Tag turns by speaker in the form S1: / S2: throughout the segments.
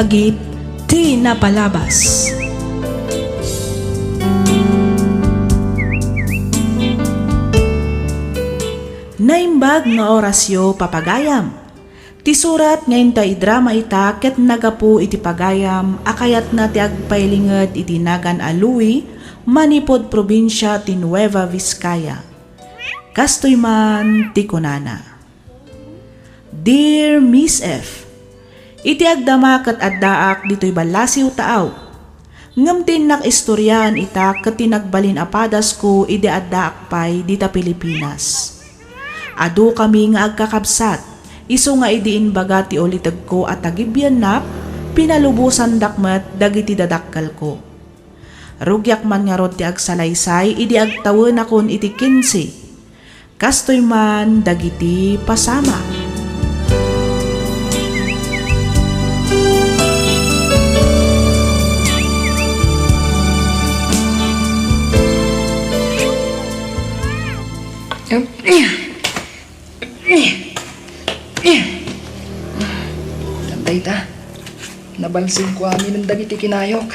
S1: Agit ti napalabas. Naimbag nga orasyo papagayam. Ti surat ngayon ta idrama ita ket nagapu iti pagayam akayat na ti agpailinged iti nagan Aluy manipod probinsya ti Nueva Vizcaya. Kastoy man ti kunana. Dear Miss F, iti agdama ket addaak ditoy balasiw taaw. Ngem tinak istoryahan ita ket tinagbalin apadas ko iti addaak pay dita Pilipinas. Adu kami nga agkakabsat, iso nga idiin baga ti ulitag ko at agibyan nap, pinalubusan dakmat dagiti dadakkal ko. Rugyak man nga rod ti agsalaysay, idi agtawon akon iti 15. Kastoy man dagiti pasama.
S2: Tantay ta, nabalsig ko amin ng dagiti kinayok.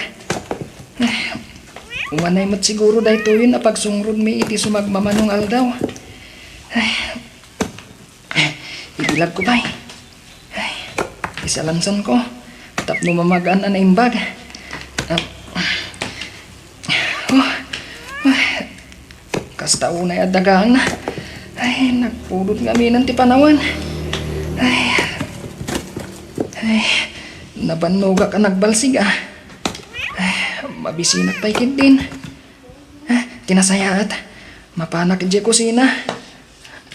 S2: Umanay mo't siguro dahito yun na pagsungrod may iti sumagmamanong aldaw. Ibilag ko ba'y? Isalansan ko, tapno mamagaan na naimbag. Kasta unay adagaan na. Ay, nagpulot nga minan ti panawan. Ay, nabannoga ka nagbalsig ah. Ay, mabisinak pa'y din. Tinasayaat, mapanak di kusina.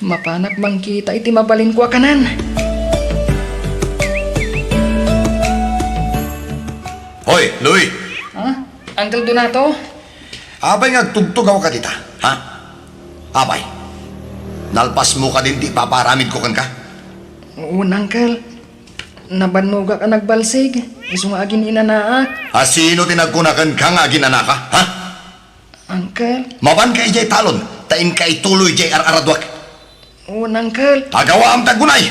S2: Mapanak mangkita iti mabalin ko kanan.
S3: Hoy, Louie!
S2: Ha? Uncle Donato?
S3: Abay ngagtugtugaw ka dita, ha? Abay, nalpas mo ka din di paparamid ko kan ka?
S2: Oo, Uncle. Nabannoga ka nagbalsig. Iso nga agin inanaak.
S3: Sino tinagkunakan ka nga ginana ka, ha?
S2: Uncle?
S3: Maban ka ijay talon, tain ka ituloy ijay araradwak.
S2: Oo, Uncle.
S3: Agawa ang tagunay!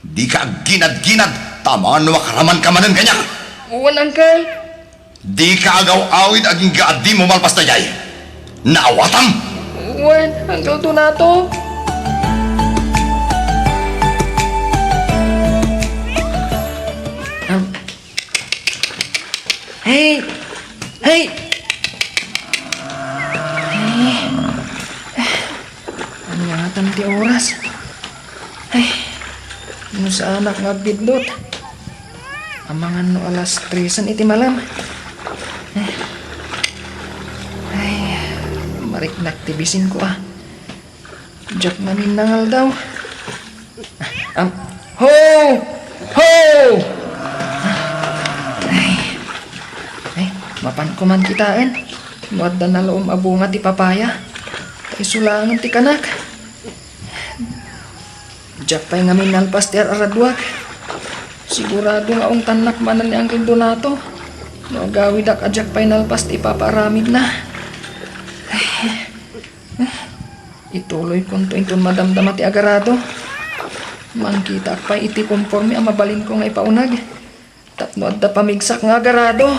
S3: Di ka ginad-ginad, tamaan wakaraman ka manan kanya.
S2: Oo, Uncle.
S3: Di ka agaw-awid aging gaadi mo malpas na jay. Naawatam!
S2: Uwan, Uncle Donato. Hey! Hey! Ano nga ti oras? Ay, ano sa anak nga bidlot? Amangan no alas 3 iti malam. Ay, marik naktibisin ko ah. Jack namin nangal daw. Ho! Ho! Ay, mapan ko man kitaan. Muadda na loom abunga ti papaya. Isulangan ti kanak. Jack pa'y ngamin nalpas ti aradwak. Sigurado nga ang tanak manan ni Uncle Donato. No gawid ak ajak pa'y nalpas ti paparamid na. Ituloy kong tuwing madamdama ti agarado. Mangkita ak pa'y iti konforme ang mabalin ko nga ipaunag. Tapno adda pamigsak nga agarado.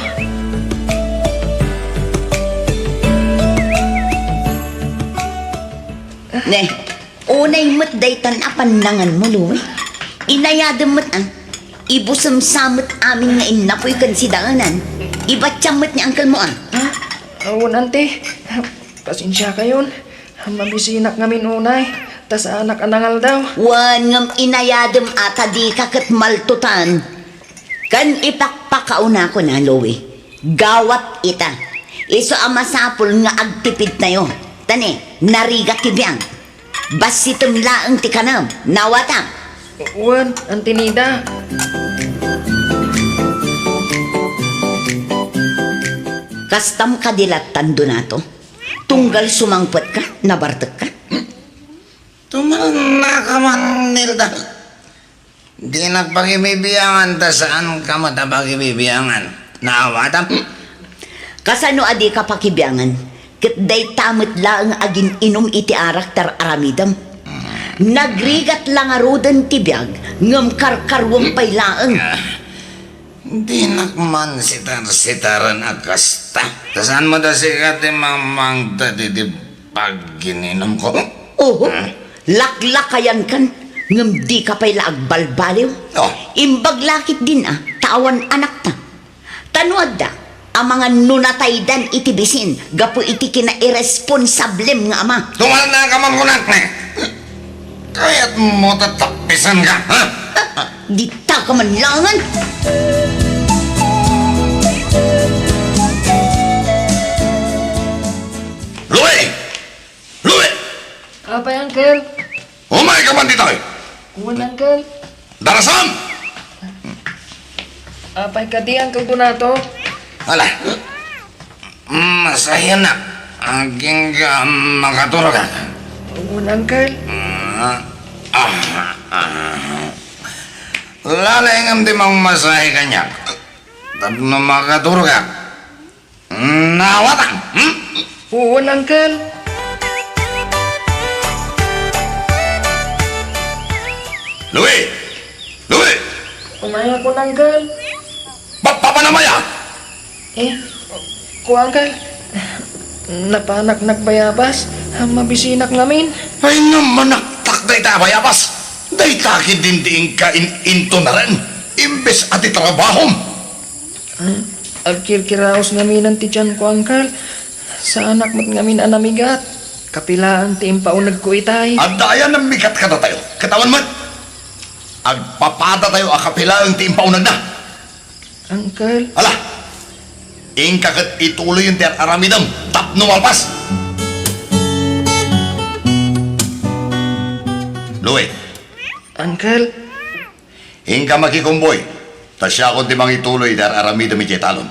S4: Ne, unay mo't daytan apan nangan mo, Louie. Inayadam mo't ang ibusam-samot amin nga inapoy kan si daanan. Ibatsyamot ni Uncle mo ah.
S2: Awon, ante. Pasensya kayon. Mabisinak ngamin unay. Tas anak anangal daw.
S4: Wan ngam inayadam ata di kakat maltutan. Kan ipakpakauna ko na, Louie. Gawat ita. Iso ang masapol nga agtipid na yo. Tani, narigat tibiyang. Basitum laang ti kanam. Nawata.
S2: Wan, ante Nida.
S4: Kastam kadilatan Donato. Tunggal sumangpot ka, nabartek ka.
S5: Tuman na ka man, Nilda. Di nagpagbibiyangan ta saan ka matapagbibiyangan. Naawatam?
S4: Kasano adi ka pakibiyangan? Ket day tamit laang agin inom iti arak tar aramidam. Nagrigat lang arudan ti biyag, ngam karkarwang pay laang.
S5: Di nakman sitar-sitaran akasta. Tasan mo da sikat mamang tadi di pagininom ko.
S4: Oo, laklakayan kan. Ngam di ka pa'y laagbalbaliw.
S5: Oh.
S4: Imbag lakit din tawan anak na. Tanuad da, ang mga nunataydan itibisin, gapo iti kina irresponsablem nga ama.
S5: Tumal na ka mangkunak na. Kaya't mo tatapisan ka, ha?
S4: Di ta ka man langan.
S3: Louie! Louie!
S2: Apay, Uncle?
S3: Umay ka man dito!
S2: Kuwan, Uncle?
S3: Darasan!
S2: Apay ka di, Uncle Donato?
S5: Ala, masaya na. Aging makaturog ka.
S2: Kuwan, Uncle?
S5: Lalay ngam di mong masahe kanya. Tap na makaturog ka. Nawatang,
S2: Kuwan, Uncle?
S3: Louie! Louie!
S2: Umaya ko, Uncle?
S3: Papanamaya!
S2: Eh, kuwan, Uncle? Napanak nagbayabas, mabisinak namin.
S3: Ay naman naktak day ta bayabas. Day takin dindiing ka into na rin. Imbes ati trabahom.
S2: Agkirkiraos ngamin ang tiyan ko, Uncle. Sa anak mat ngamin anamigat. Kapilaan ti impaunag ko itay.
S3: At daya ng mikat ka na tayo. Katawan man. Agpapada tayo akapila ang tiimpaunag na.
S2: Uncle,
S3: Hala. Ingkakat ituloy yung tiyan aramidam. Tap numalpas. Louie.
S2: Uncle,
S3: Ingka makikumboy. Tasya kung timang ituloy dar aramidam ikitalon.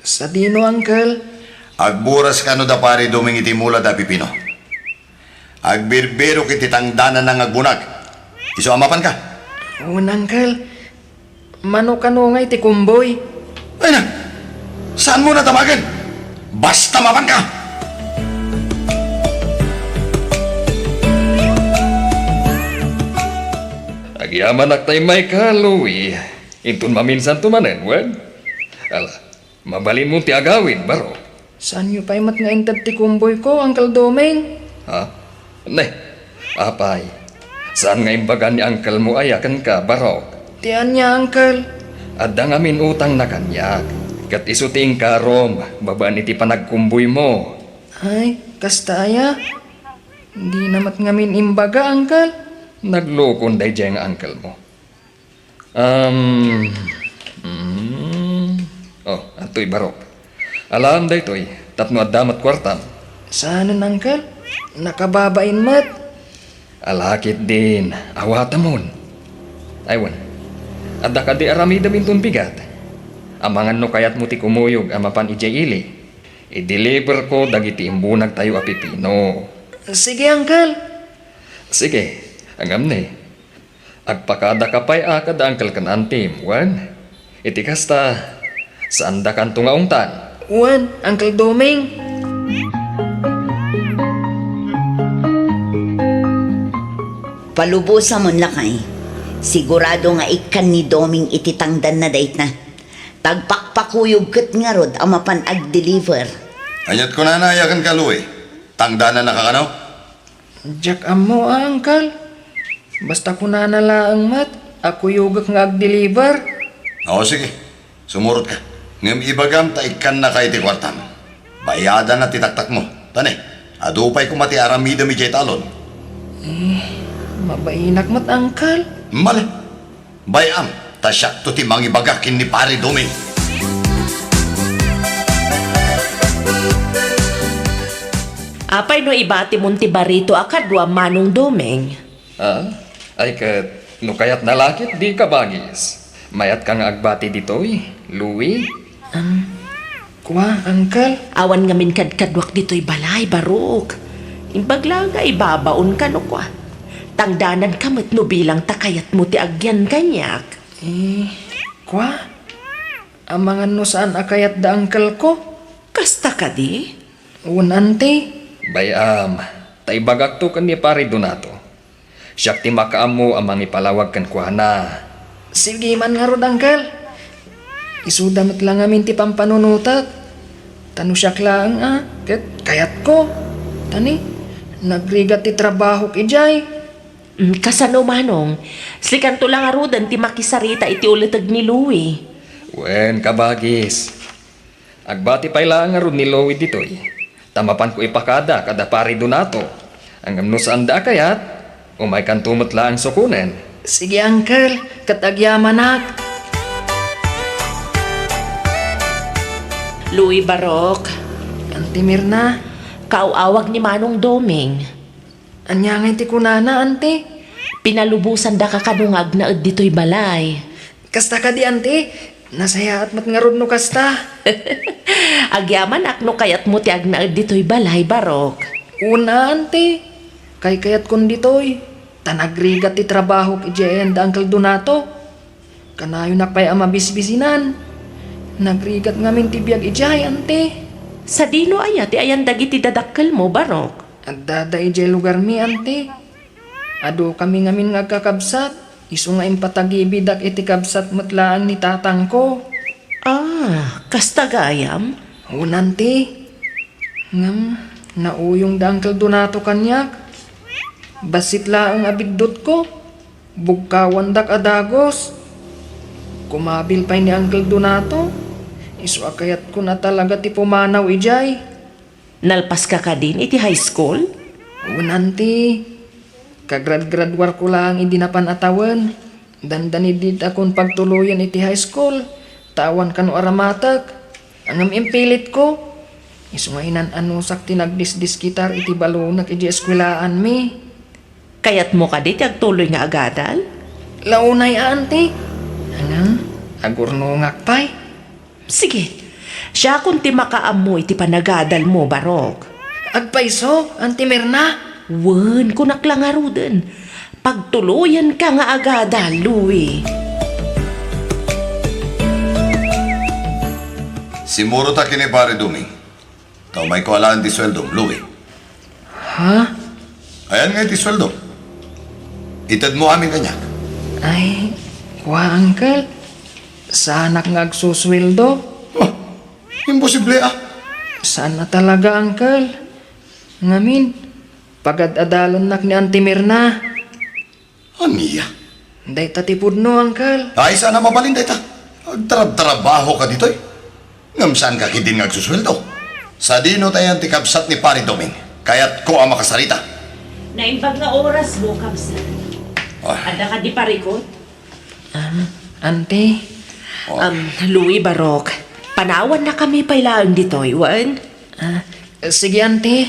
S2: sa dino, Uncle.
S3: Agburas ka no da pare duming itimula da pipino. Agbirbiro kiti tangdanan ng agbunag. Iso amapan ka.
S2: Un, Uncle. Mano kanungay ti kumboy.
S3: Ay na, saan mo natamagan? Basta mapan ka.
S6: Agyaman ak tay may kaluwi. Intun maminsan tumanen, wag? Ala, mabalin mo ti agawin, baro.
S2: Saan nyo pa'y mat nga intad ti kumboy ko, Uncle Domeng?
S6: Ha? Ne, apay. Saan nga imbagan ni angkel mo ayakan ka, baro?
S2: Tiyan niya, Uncle.
S6: Adda ngamin utang na kanyak. Kat isuting karom, babaan iti panagkumboy mo.
S2: Ay, kastaya. Hindi namat ngamin imbaga, Uncle.
S6: Naglukon day dyan ang angkel mo. Oh, ato'y baro. Alam day to'y, tapno at damat kwartam.
S2: Saan, Uncle? Nakababain mat.
S6: Alakit din, awatamon. Aywan, adda ka di aramida mintun bigat. Amangan no kayat mo ti kumuyog amapan ijay ili. I-deliver ko dagiti imbunag tayo apipino.
S2: Sige, Uncle.
S6: Sige, angam ni. Agpakada ka pa'y akad angkal kan antim, wan. Iti kasta, saan da kan tungaungtan?
S2: Juan, Uncle Domeng.
S4: Palubusa mon lakay. Sigurado nga ikan ni Doming ititangdan na date na. Pagpakpakuyog kat nga rod ang mapan ag-deliver.
S3: Anyat ko na nayakan ka, Louie. Tangdanan na kakanaw.
S2: Jack amo, Uncle. Basta ko na nalaang mat, ako yugak nga ag-deliver.
S3: Oo, sige. Sumurot ka. Ngam ibagam ta ikan na kay ti kwartam. Bayadan na titaktak mo. Tane, adupay ko mati aramida mi kay talon.
S2: Mabainak mat, Uncle.
S3: Mali. Bayam, tasyak to ti mangibagakin ni pare Doming.
S7: Apay no ibati munti barito akadwa manong Domeng.
S6: Ah, ay kat, no kayat nalakit di ka bagis. Mayat kang agbati ditoy, Louie.
S2: Kuha, Uncle.
S7: Awan ngamin kadkadwak dito'y balay, baruk. Imbagla nga ibabaon ka no kwa. Tangdanan kamot no bilang takayat mo ti agyan kanyak.
S2: Kuha? Ang mga no saan akayat da Uncle ko?
S7: Kasta ka di?
S2: Un, Auntie.
S6: Bayam, tay bagak to kan ni pare Donato. Siyak ti makaam mo ang mga ipalawag kan kuhana.
S2: Sige man nga rod, Uncle. Isudamat lang amin ti pampanunutat. Tano siya lang kayat ko. Tani, nagrigat ti trabaho kijay.
S7: Kasano manong, slikan to lang arudan ti makisarita iti ulatag ni Louie.
S6: Wen, kabagis. Agbati pa'y lang arun ni Louie ditoy. Tamapan ko ipakada kada pari donato. Ang amno saan da kayat, umay kan tumot lang sukunen.
S2: Sige, uncle. Katagyaman ak.
S7: Louie Barok,
S2: Auntie Mirna.
S7: kaawawag ni Manong Doming.
S2: Anyangay ti kunana, ante.
S7: Pinalubusan da ka kanungag na ed dito'y balay.
S2: Kasta ka di, ante. Nasaya at matngarod no kasta.
S7: Agyaman akno kayat mo ti agna ed dito'y balay, Barok.
S2: Una, ante. Kayat kun ditoy. Tanagrigat ti trabaho kijayan da Uncle Donato. Kanayo na pa'y amabisbisinan. Nagrigat ngamin ti biyag ijay, ante.
S7: Sa dino aya ti ayan dagiti dadakkel mo, Barok.
S2: At dada ijay lugar mi, ante. Ado kami ngamin ngagkakabsat. Isu nga impatagibidak iti kabsat matlaan ni tatang ko.
S7: Kastagayam?
S2: Unante. Ngam, nauyong da Uncle Donato kanyak. Basit laang abidot ko. Bugkawan dak adagos. Kumabil pa'y ni Uncle Donato. Isu akayat ko na talaga ti pumanaw ijay.
S7: Nalpas ka din iti high school?
S2: Unante. Kagrad-gradwar ko lang idinapan atawan. Dandanidit akong pagtuluyan iti high school. Tawan kano aramatak. Angam impilit ko. Isungainan anusak tinagdisdis kitar iti balunak iti eskwelaan mi.
S7: Kayat mo ka dit agtuloy nga agadal?
S2: Launay ante. Anang, agurnungak pa'y.
S7: Sige, siya kung ti makaamoy ti panagadal mo, Barok.
S2: Agpaiso, Auntie Mirna.
S7: Wen, kunak lang arudan. Pagtuluyan ka nga agadal, Louie.
S3: Simuro ta kini pare Duming. Tao may ko alaan ti sweldo, Louie.
S2: Ha?
S3: Ayan nga ti sweldo. Itad mo amin kanya.
S2: Ay, kuha uncle. Sanak nga agsusweldo.
S3: Oh, imposible ah.
S2: Sana talaga, uncle. Ngamin, pagad-adalon nak ni Auntie Mirna.
S3: Aniya.
S2: Day tatipod no, uncle.
S3: Ay, sana mabalin dita. Agtarab-trabaho ka dito'y. Ngam saan ka kidin ngagsusweldo. Sa dino tayo ti kabsat ni pare Doming. Kaya't ko ang makasarita.
S7: Naimbag nga oras mo, Kamsa. Ada ka di parikot?
S2: Auntie,
S7: Louie Barok, panawan na kami pailaan dito, Iwan.
S2: sige, auntie.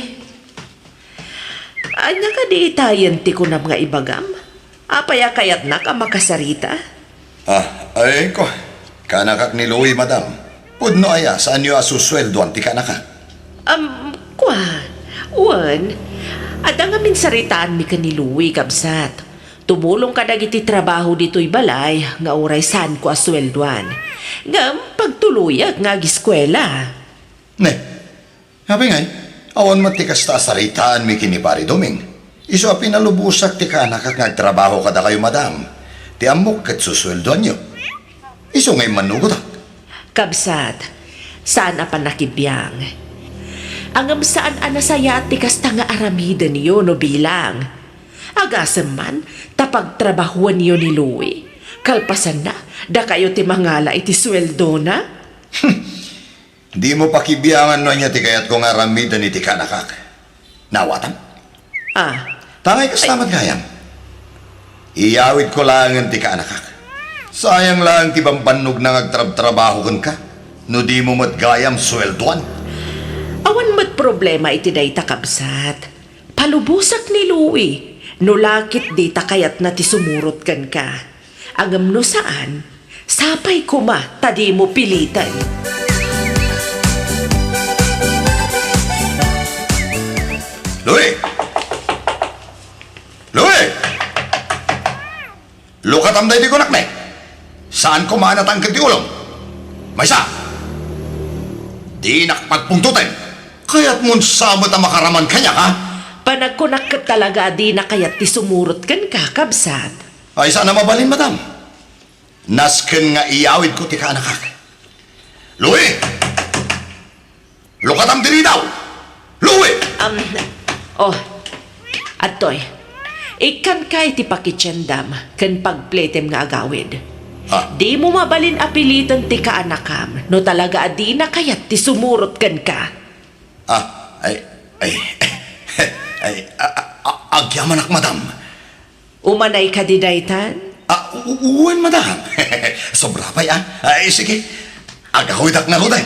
S7: Anya ka di itayan ti kunam nga ibagam? Apaya kayat na ka makasarita?
S3: Ay ko. Kanakak ni Louie, madam. Pudno aya, saan nyo asusweldo ang ti kanaka?
S7: Kwa, Wan, ada nga min saritaan mi ka ni Louie, Kabsat. Tumulong ka dagiti trabaho dito'y balay, nga oray saan ko asweldoan. Nga pagtuluyag nga giskwela.
S3: Ne, habi ngay, awan matikas ta saritaan mi kini pare Doming. Iso a pinalubusak ti kanakak ngagtrabaho kada kayo, madam. Ti amok kat susweldoan nyo. Iso ngay manugot ah.
S7: Kabsat, saan pa nakibiyang? Angam saan anasaya at tikasta nga aramida niyo no bilang. Agasam man, tapagtrabahuan niyo ni Louie. Kalpasan na, da kayo ti mangala iti sweldo na?
S3: Di mo pakibiyangan no niya ti kayat kong aramidan iti kanakak. Nawatan? Tangay kas tamat gayam. Iyawid ko lang ang ti kanakak. Sayang lang ti bambanog na ngagtrab-trabaho ka. No di mo matgayam sweldoan.
S7: Awan mat problema iti dayta, Kabsat. Palubusak ni Louie. No lakit di takayat na ti sumurot kan ka. Angam no saan, sapay kuma tadi mo pilitan.
S3: Louie! Louie! Lukat am day di kunak na eh. Saan ko maanatang kiti ulong? Maysa! Di nakapagpungtutin. Kaya't mun sabot ang makaraman kanya ka?
S7: Panagkunak ka talaga di na kayat ti sumurot kan ka, Kabsat.
S3: Ay sana mabalin, madam. Nasken nga iyawid ko ti kanakak. Louie! Lukatam diri daw! Louie!
S7: Oh, atoy. Ikan kay ti pakitsendam ken pagpletem nga agawid.
S3: Ah.
S7: Di mo mabalin apilitan ti kaanakam no talaga adi na kayat ti sumurot ken ka.
S3: Agyamanak, madam.
S7: Umanay ka di daytan?
S3: Uwan, madam. Sobra pa yan. Ay, sige. Agawidak na ruday.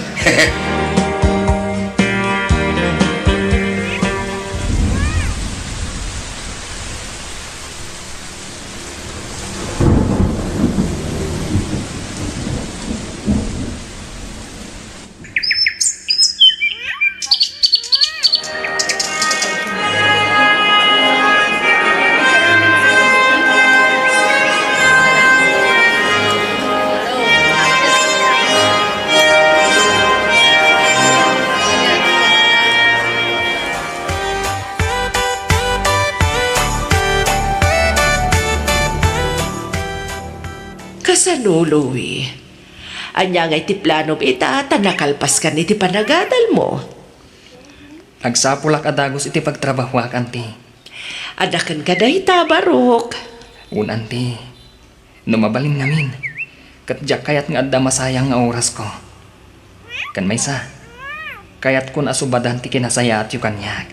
S7: Kasano, Louie? Anya nga iti plano ita, tanakalpas ka ni ti panagadal mo.
S6: Agsapulak adagos iti pagtrabahuak, anti.
S7: Adakan ka dayta, Barok.
S6: Un, anti. Numabalin ngamin. Katjak kayat nga adda masayang nga oras ko. Kan maysa. Kayat kun asubadan ti kinasaya at yu kanyak.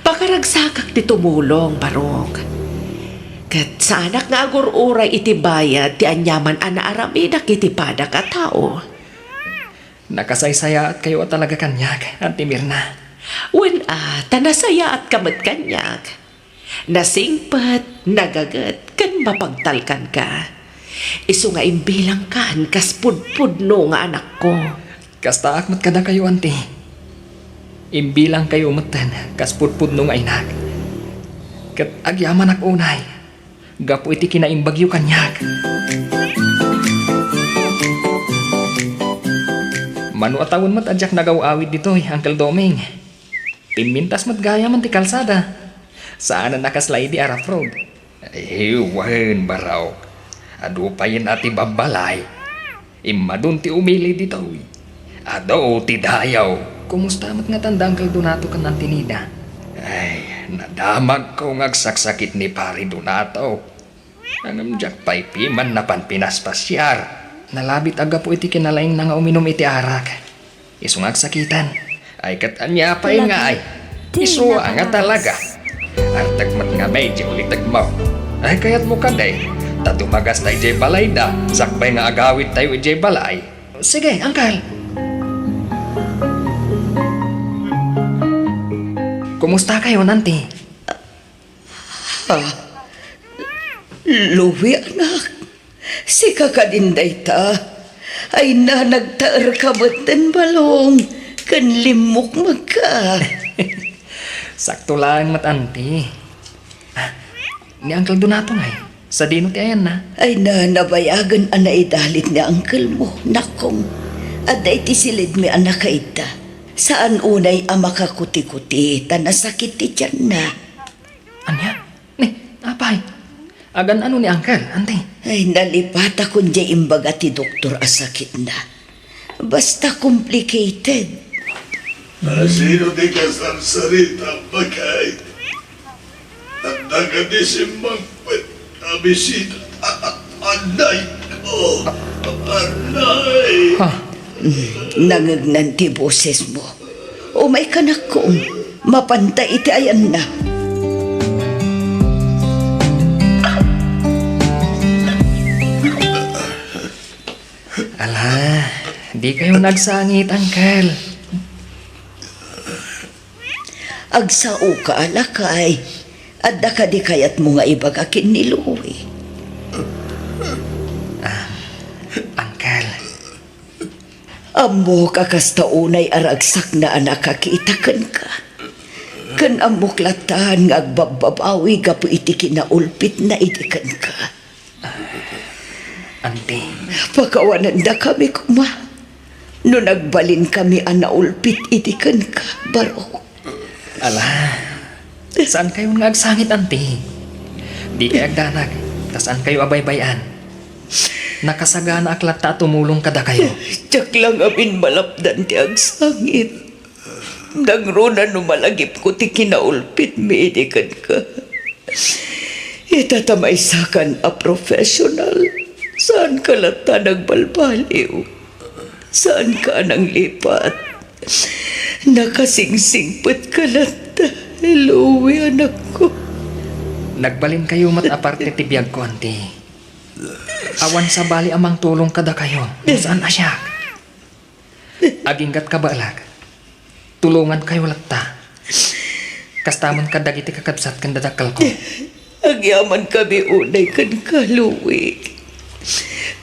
S7: Pakaragsakak ti tumulong, Barok. Kat sa anak nga agur-uray iti bayad ti anyaman ana aramidak iti padak a tao.
S6: Nakasaysaya at kayo talaga kanyak, anti Mirna.
S7: Wen tanasaya at kamat kanyak. Nasingpat, nagagat, kan mapagtalkan ka. Isu nga imbilang kan kas pudpudno nga anak ko.
S6: Kasta akmat kada kayo, anti. Imbilang kayo umatan, kas pudpudno nga inak. Kat agyaman ak unay. Gapo iti kinaimbagyo kanyak. Manu atawon mat adyak nagaw-awid ditoy, Uncle Doming. Pimintas mat gaya man ti kalsada. Saan na nakaslay di Arap Road? Ewan, baraw. Ado pa yun ati babalay. Imadun ti umili ditoy. Ado ti dayaw. Kumusta mat nga tanda, Uncle Donato kan antinida? Ay, nadamag ko ngagsaksakit ni Pari Donato. Ang amjak pa'y piman na panpinaspasyar. Nalabit aga po iti kinalaing na nga uminom iti arak. Isungag sakitan. Ay katanya pa'y nga ay. Isuwa nga talaga. Artag mat nga medyo ulitag mo. Ay kayat mo kaday. Tatumagas tayo jay balay da. Sakbay nga agawit tayo jay balay. Sige, Uncle. Kumusta kayo, nanti?
S4: Louie, anak. Si kakadinday ta. Ay na nagtaar ka batan balong. Kan limok magka.
S6: Sakto lang mat, anti. Ni Uncle Donato ngay. Sa dino ti ayan na.
S4: Ay na nabayagan ana idalit ni uncle mo. Nakong. Aday ti silid mi anak kaita. Saan unay ama kakuti-kuti. Tanasakit ti tiyan na.
S6: Anya? Ni, apay? Agan ano ni Uncle, anti?
S4: Ay nalipat ako diya imbaga ti doktor asakit na. Basta complicated.
S8: Sino di ka sarsarita bagay? Nagdagadisimbang abisita at anay ko. Anay!
S4: Nangagnan ti boses mo. O may kanak kong mapantay iti ayan na.
S6: Ala, di kayo nagsangit, Uncle.
S4: Agsao ka alakay. Adda ka di kayat mo nga ibagakin ni Louie.
S6: Uncle,
S4: Amo kakasta unay aragsak na anak kakitakan ka. Kan amok latan nga agbababawi gapu iti kinaulpit na itikan ka.
S6: anti.
S4: Pagkawanan da kami kuma. No nagbalin kami anaulpit itikan ka, Barok.
S6: Ala, saan kayo nagsangit, anti? Di kayo agdanag, tas saan kayo abaybayan? Nakasagana aklat ta tumulong kada kayo.
S9: Tiyak lang amin malapdan ti agsangit. Nang runa numalagip ko ti kinaulpit medikan ka. Itatamaysakan a professional. Saan ka lata nagbalbaliw? Saan ka nang lipat? Nakasingsingpet ka lata. Hello, anak ko.
S6: Nagbalin kayo mat aparte ti biyag ko, auntie. Awan sa bali amang tulong kada kayo. Saan asyak? Aginggat kabalag. Tulungan kayo lata. Kastaman kadagiti kakabsat kan dadakal ko.
S9: Agyaman kami unay kan kaluwi.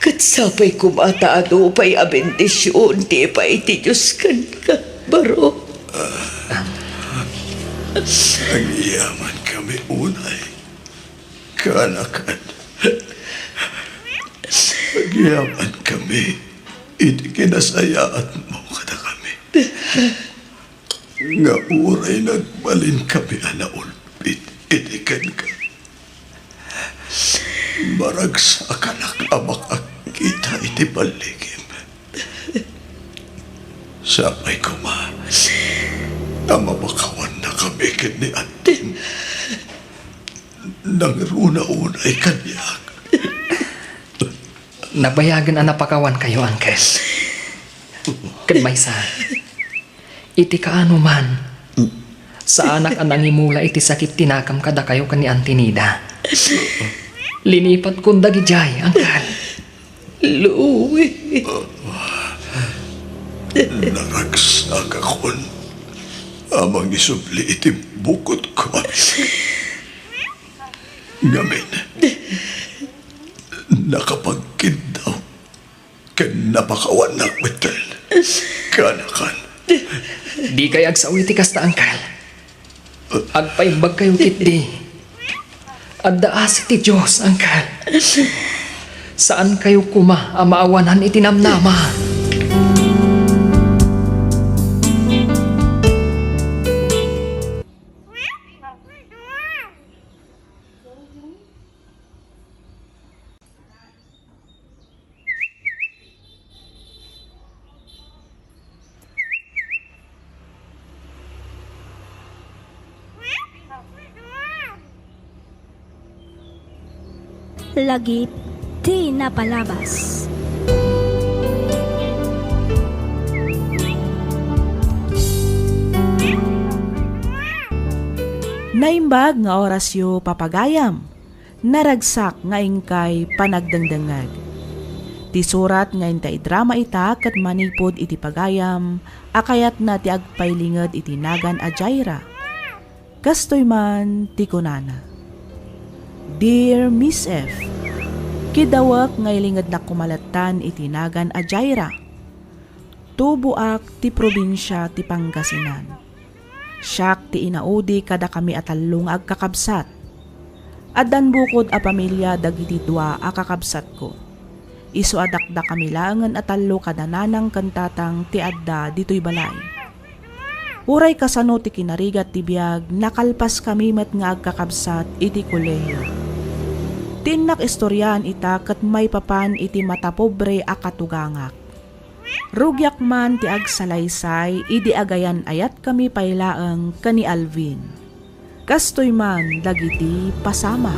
S9: Katsapay kumataado pa'y abendisyon, di pa iti Diyos kan ka, baro.
S8: Ang iyaman kami unay. Kanakan. Nagyaman kami. Iti kinasayaan mo kada kami. Nga uray nagbalin kami anaulpit. Iti kan ka. Maragsakan ang makakita iti paligim. Sabay ko na mabakawan na kami kini atin. Nang runa-unay kanyak.
S6: Nabayagan ang napakawan kayo, Uncle. Kadmaysa, iti kaano man, sa anak ang nangimula iti sakit tinakam kada kayo kani Antinida. Linipat kong dagijay, Uncle.
S9: Louie.
S8: Naragsak akon. Amang isubli iti bukod ko. Ngamin. Nakapagkid daw. Kan napakawan na witel. Kanakan.
S6: Di kay agsawi ti kasta, Uncle. Agpaimbag kayo kitdi. Addaas ti Diyos, Uncle. Saan kayo kuma amaawanan itinamnama?
S10: Lagip di napalabas.
S1: Naimbag nga orasyo papagayam, naragsak nga ingkay panagdangdangag. Ti surat nga intay drama ita kat manipod iti pagayam, akayat na ti agpaylinged iti nagan a Jaira. Kastoy man ti kunana. Dear Miss F, kidawak ngay lingad na kumalatan itinagan a Jaira. Tubuak ti probinsya ti Pangasinan. Siyak ti inaudi kada kami atalong agkakabsat. Addan bukod a pamilya dagiti dua a kakabsat ko. Isu adakda kami langan atalo kada nanang kantatang ti adda dito'y balay. Uray kasano ti kinarigat ti biyag, nakalpas kami met nga agkakabsat iti kolehiyo. Tinak istoryan ita kat may papan iti matapobre a katugangak. Rugyak man ti agsalaysay, idi agayan ayat kami pailaeng kani Alvin. Kastoy man dagiti pasama.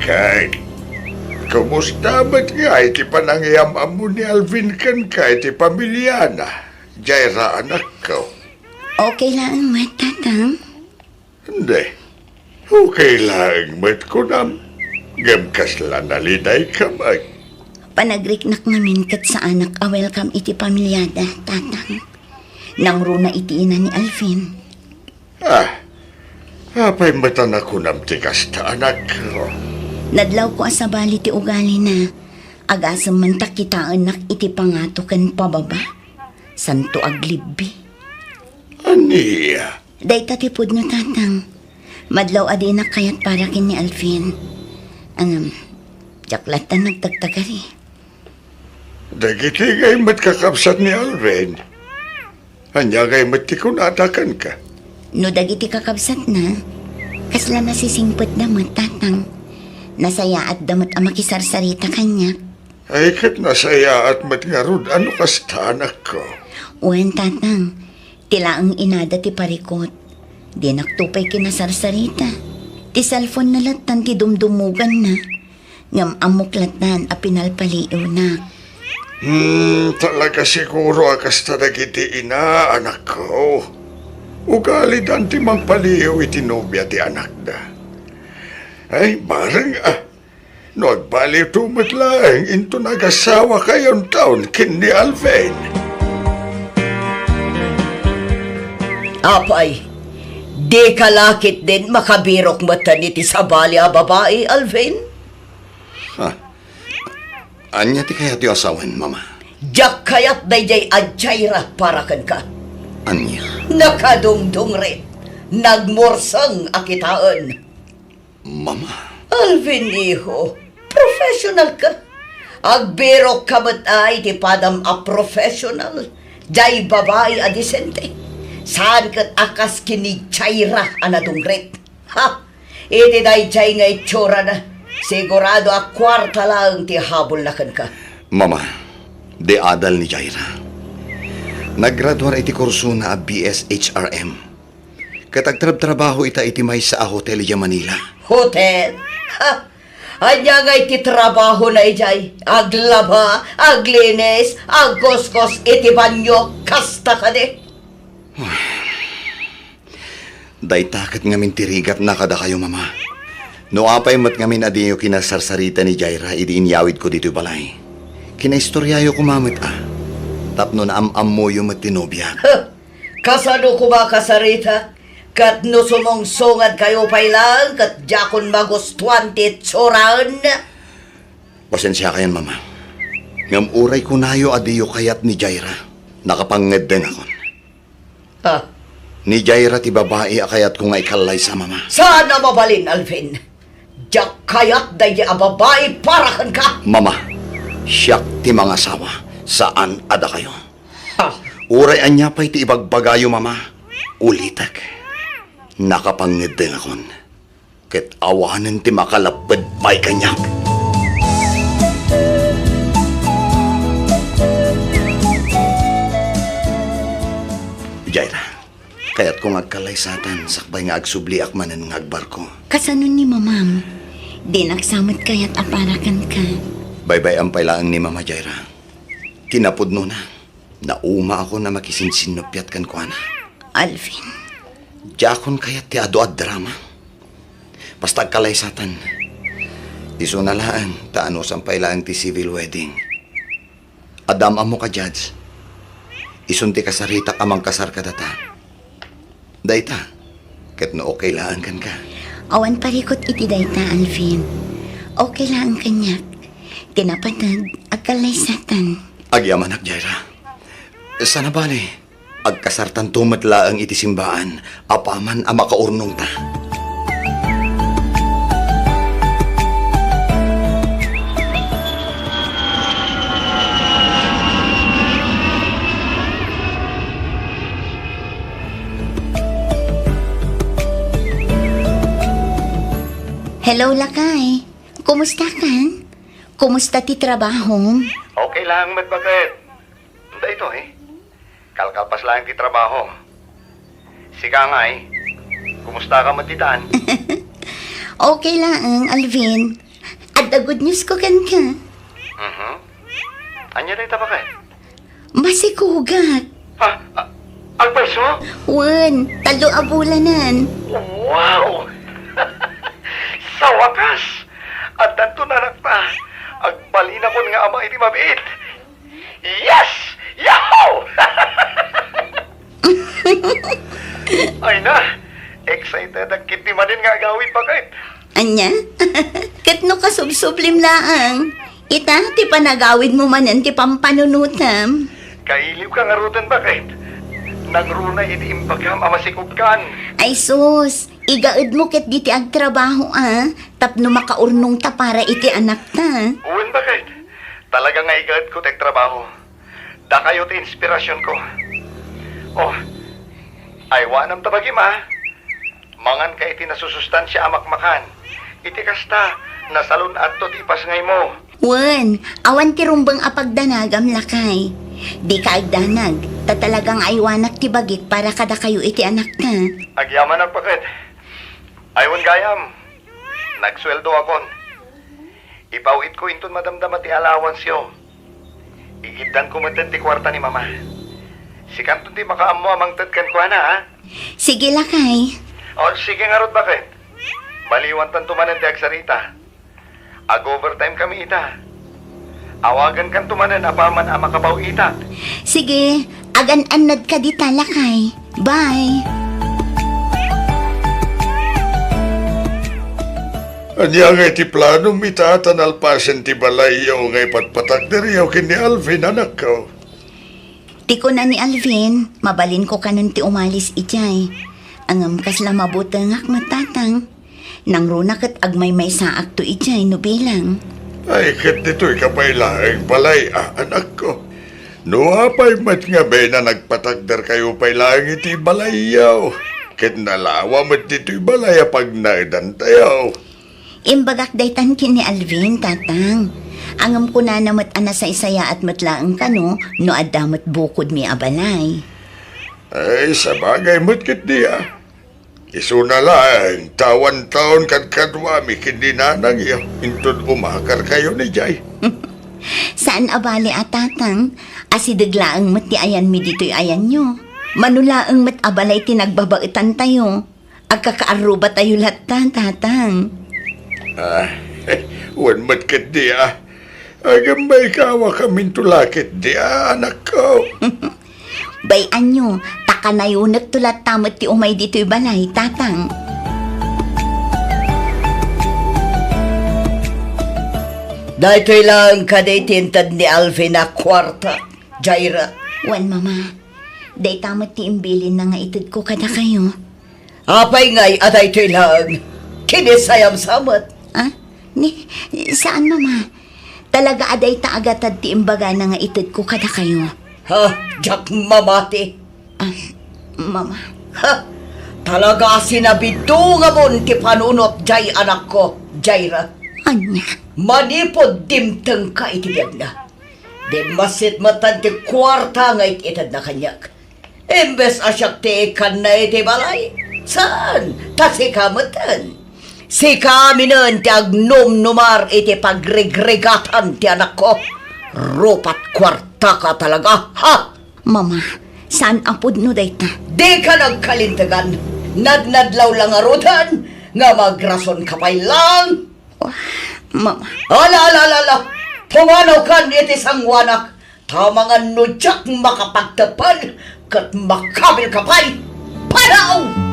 S8: Kay, kumusta ba't nga iti panangyamam mo ni Alvin kan ka iti pamilya na? Jaira anak ko.
S4: Okay lang, matatang.
S8: Hindi. Okay lang, mat ko nam. Gamkas lang nalinay kamay.
S4: Panagriknak namin kat sa anak a welcome iti pamilyada, tatang. Nang runa iti ina ni Alvin.
S8: Apay matan ako nam tikas ta anak ko.
S4: Nadlaw ko asabali ti ugali na. Agasam man takitaan nak iti pangato kan pababa. Santo aglibi.
S8: Aniya?
S4: Day tatipod no tatang. Madlaw adi na kayat para kin ni Alvin. Jaklatan nagtagtagari.
S8: Dagiti ngay mat kakabsat ni Alvin. Anya kay matikunatakan ka.
S4: No dagiti kakabsat na, kasla nasisingpet damat tatang. Nasaya at damat ang makisarsarita kanya.
S8: Ay kat nasaya at matngarod ano kasta anak ko.
S4: Uwan tatang, tila ang inada ti parikot. Di naktupay kinasarsarita. Ti cellphone na latan ti dumdumugan na. Ngam amuklatan a pinalpaliw na.
S8: Talaga siguro kasta dagiti ina anak ko. Ugali dan ti mangpaliw iti nobya ti anak da. Ay, barang no agbaliw tumot lang into nagasawa kayon taon kin ni Alvin.
S9: Apay, di kalakit din makabirok mata niti sabali a babae, Alvin?
S3: Anya ti kayat yung asawan, mama?
S9: Diyak kayat dayjay adjayra para kan ka.
S3: Anya?
S9: Nakadungdung rin. Nagmorsang akitaan.
S3: Mama?
S9: Alvin, iho, professional ka. Agbirok ka ba't ay ti padam a professional. Jay babae a disente. Saan kat akas kinigchayra anadungret. Ha? Iti dayjay nga itsura na. Sigurado a kwarta lang ti habol na kan ka.
S3: Mama, de adal ni Jaira. Naggraduar iti kurso na BS HRM. Katagtrab-trabaho ita iti may sa hotel iya Manila.
S9: Hotel? Ha? Anya nga iti trabaho na ijay. Aglaba, aglinis, aggoskos iti banyo, kasta ka de.
S3: Daytakat ngamin tirigat na kada kayo, mama. No apay mat ngamin adiyo kinasarsarita ni Jaira, idi inyawid ko dito balay. Kinaistoryayo ko mamit Tapno na am-am yung matinobya.
S9: Kasano ko ba kasarita? Kat no sumong sungad kayo pay lang, kat jakon magustuhan ti tsuraan.
S3: Pasensya kayan, mama. Ngam uray ko nayo adiyo kayat ni Jaira. Nakapanged din ako.
S9: Ha?
S3: Ni Jaira ti babae akayat ko nga ikalay sa mama.
S9: Sana mabalin, Alvin. Jak kayat dahi a babae para kan ka.
S3: Mama, siyak ti mga asawa. Saan ada kayo?
S9: Ha?
S3: Uray anya pa'y ti ibagbagayo, mama. Ulitak. Nakapanged din akon. Ket awanan ti makalapad pa'y kanyak. Jaira, kaya't kung agkalay satan, sakbay nga agsubli akmanan ng agbarko.
S4: Kasano ni mamam? Di nagsamot kaya't aparakan ka.
S3: Bye-bye ang pailaan ni Mama Jaira. Kinapod no na. Nauma ako na makisinsinupyat kan ko, ana.
S4: Alvin,
S3: Jakon kaya't ti ado at drama. Basta agkalay satan. Iso na laan, taano sang pailaan ti civil wedding. Adam amo ka, Judge. Isunti kasarita amang kasar ka data. Dayta, ket no okay laan kan ka.
S4: awan parikot iti dayta, Alvin. Okay lang kanyak. Kinapatag, agkalay satan.
S3: Agyaman ak, Jaira. Sana bali, agkasartan tumatla ang iti simbaan, apaman ang makaurnong ta.
S4: Hello, Lakay. Kumusta kan? Kumusta ti trabaho?
S3: Okay lang, Madbakit. Hindi ito Kalkalpas lang ti trabaho. Sika nga kumusta ka matitaan?
S4: Okay lang, Alvin. At the good news ko kan ka.
S3: Anya na ito Bakit?
S4: Masikugat.
S3: Ha? Alberso?
S4: Wan, talo abulanan.
S3: Wow! Sa wakas! At tanto na nakta, agbalin ako nga ama iti mabit. Yes! Yahoo! Ay na! Excited ang kiti manin nga agawin Bakit?
S4: Anya? Katno ka subsublim laang. Ita, ti panagawid mo manan ti pampanunutam.
S3: Kailiw ka nga rutan Bakit? Nagruna iti imbagam amasikog kan.
S4: Ay sus, igaad mo ket diti agtrabaho tapno makaurnong ta para iti anak ta.
S3: Uwan Bakit? Talaga nga igad ko tek trabaho. Da kayo ti inspirasyon ko.
S8: Oh, ay wanam tabagi ma. Mangan ka iti nasusustansya amakmakan. Iti kasta, nasalun at ti pasngay mo.
S4: Wen, awan ti rumbang apagdanagam lakay. Di ka agdanag, talagang aywanak ti bagit para kada kayo iti anak na.
S8: Agyaman ang pakit. Aywan gayam. Nagsweldo akon. Ipawit ko inton madamdama ti allowance yo. Igidan ko man ti kwarta ni mama. Si kanton ti makaammo amang tadkan ko na ha.
S4: Sige lakay.
S8: O sige nga rod bakit? Baliwan tan tumanan ti agsarita. Ag-overtime kami ita. Awagan kan tumanan apaman ama kabaw ita.
S4: Sige, agan-anad ka di talakay. Bye.
S8: Anya nga iti plano mitatan alpasen ti balayaw nga ipatpatak diriyaw kini Alvin anak ko.
S4: Ti ko na ni Alvin, mabalin ko kanun ti umalis ijay. Angam kasla mabutangak matatang. Nang runa kat agmay may saak to ijay no bilang.
S8: Ay, kat dito'y kapailaeng balay, anak ko. No, apay mat nga be na nagpatagdar kayo pailaeng iti balayaw. Kat nalawa mat dito'y balay pag naidantayaw.
S4: Imbagak daytan kini Alvin, tatang. Angam ko na namat ana sa isaya at matlaang kano, no adamat bukod mi abalay.
S8: Ay, sa bagay mat kit diya. Isuna lang, tawan-taon kadkadwa mi kindi nanang iyo. Intod umakar kayo ni Jay.
S4: Saan abali at tatang? Asidaglaang mat ti ayan mi dito'y ayan nyo. Manulaang mat abalay tinagbabaitan tayo. Agkakaaruba tayo lahat tatang.
S8: Wan mat kit diya. Agam may kawa kaming tulakit diya, anak ko.
S4: Bayan nyo, takanayunak tulat tamat ti umay dito'y balay, tatang.
S9: Dahito'y lang kaday tintad ni Alvin na kwarta, Jaira.
S4: Wan, mama. Day tamat ti imbilin na nga itid ko kada kayo.
S9: Apay ngay aday to'y lang. Kinisayam samat.
S4: Ah? Saan, mama? Talaga aday ta agatad ti imbaga na nga itid ko kada kayo.
S9: Ha? Jak mamati.
S4: Mama.
S9: Ha? Talaga sinabidunga mo ti panunot jay anak ko, Jaira.
S4: Anya?
S9: Manipod dimteng ka iti biyag na. Din masit matan ti kwarta nga ititad na kanyak. Imbes asyak ti ikan na iti balay. Saan? Tasi kamatan. Si kami nun ti agnum-numar iti pagregregatan ti anak ko. Rupat kwarta ka talaga, ha?
S4: Mama, saan apod no dayta?
S9: Di ka nagkalintagan. Nadnadlaw lang arutan. Nga magrason ka pa'y lang.
S4: Mama.
S9: Ala. Pumanaw kan iti sangwanak. Tamangan nudyak makapagtapan. Kat makabil ka pa'y. Panaw!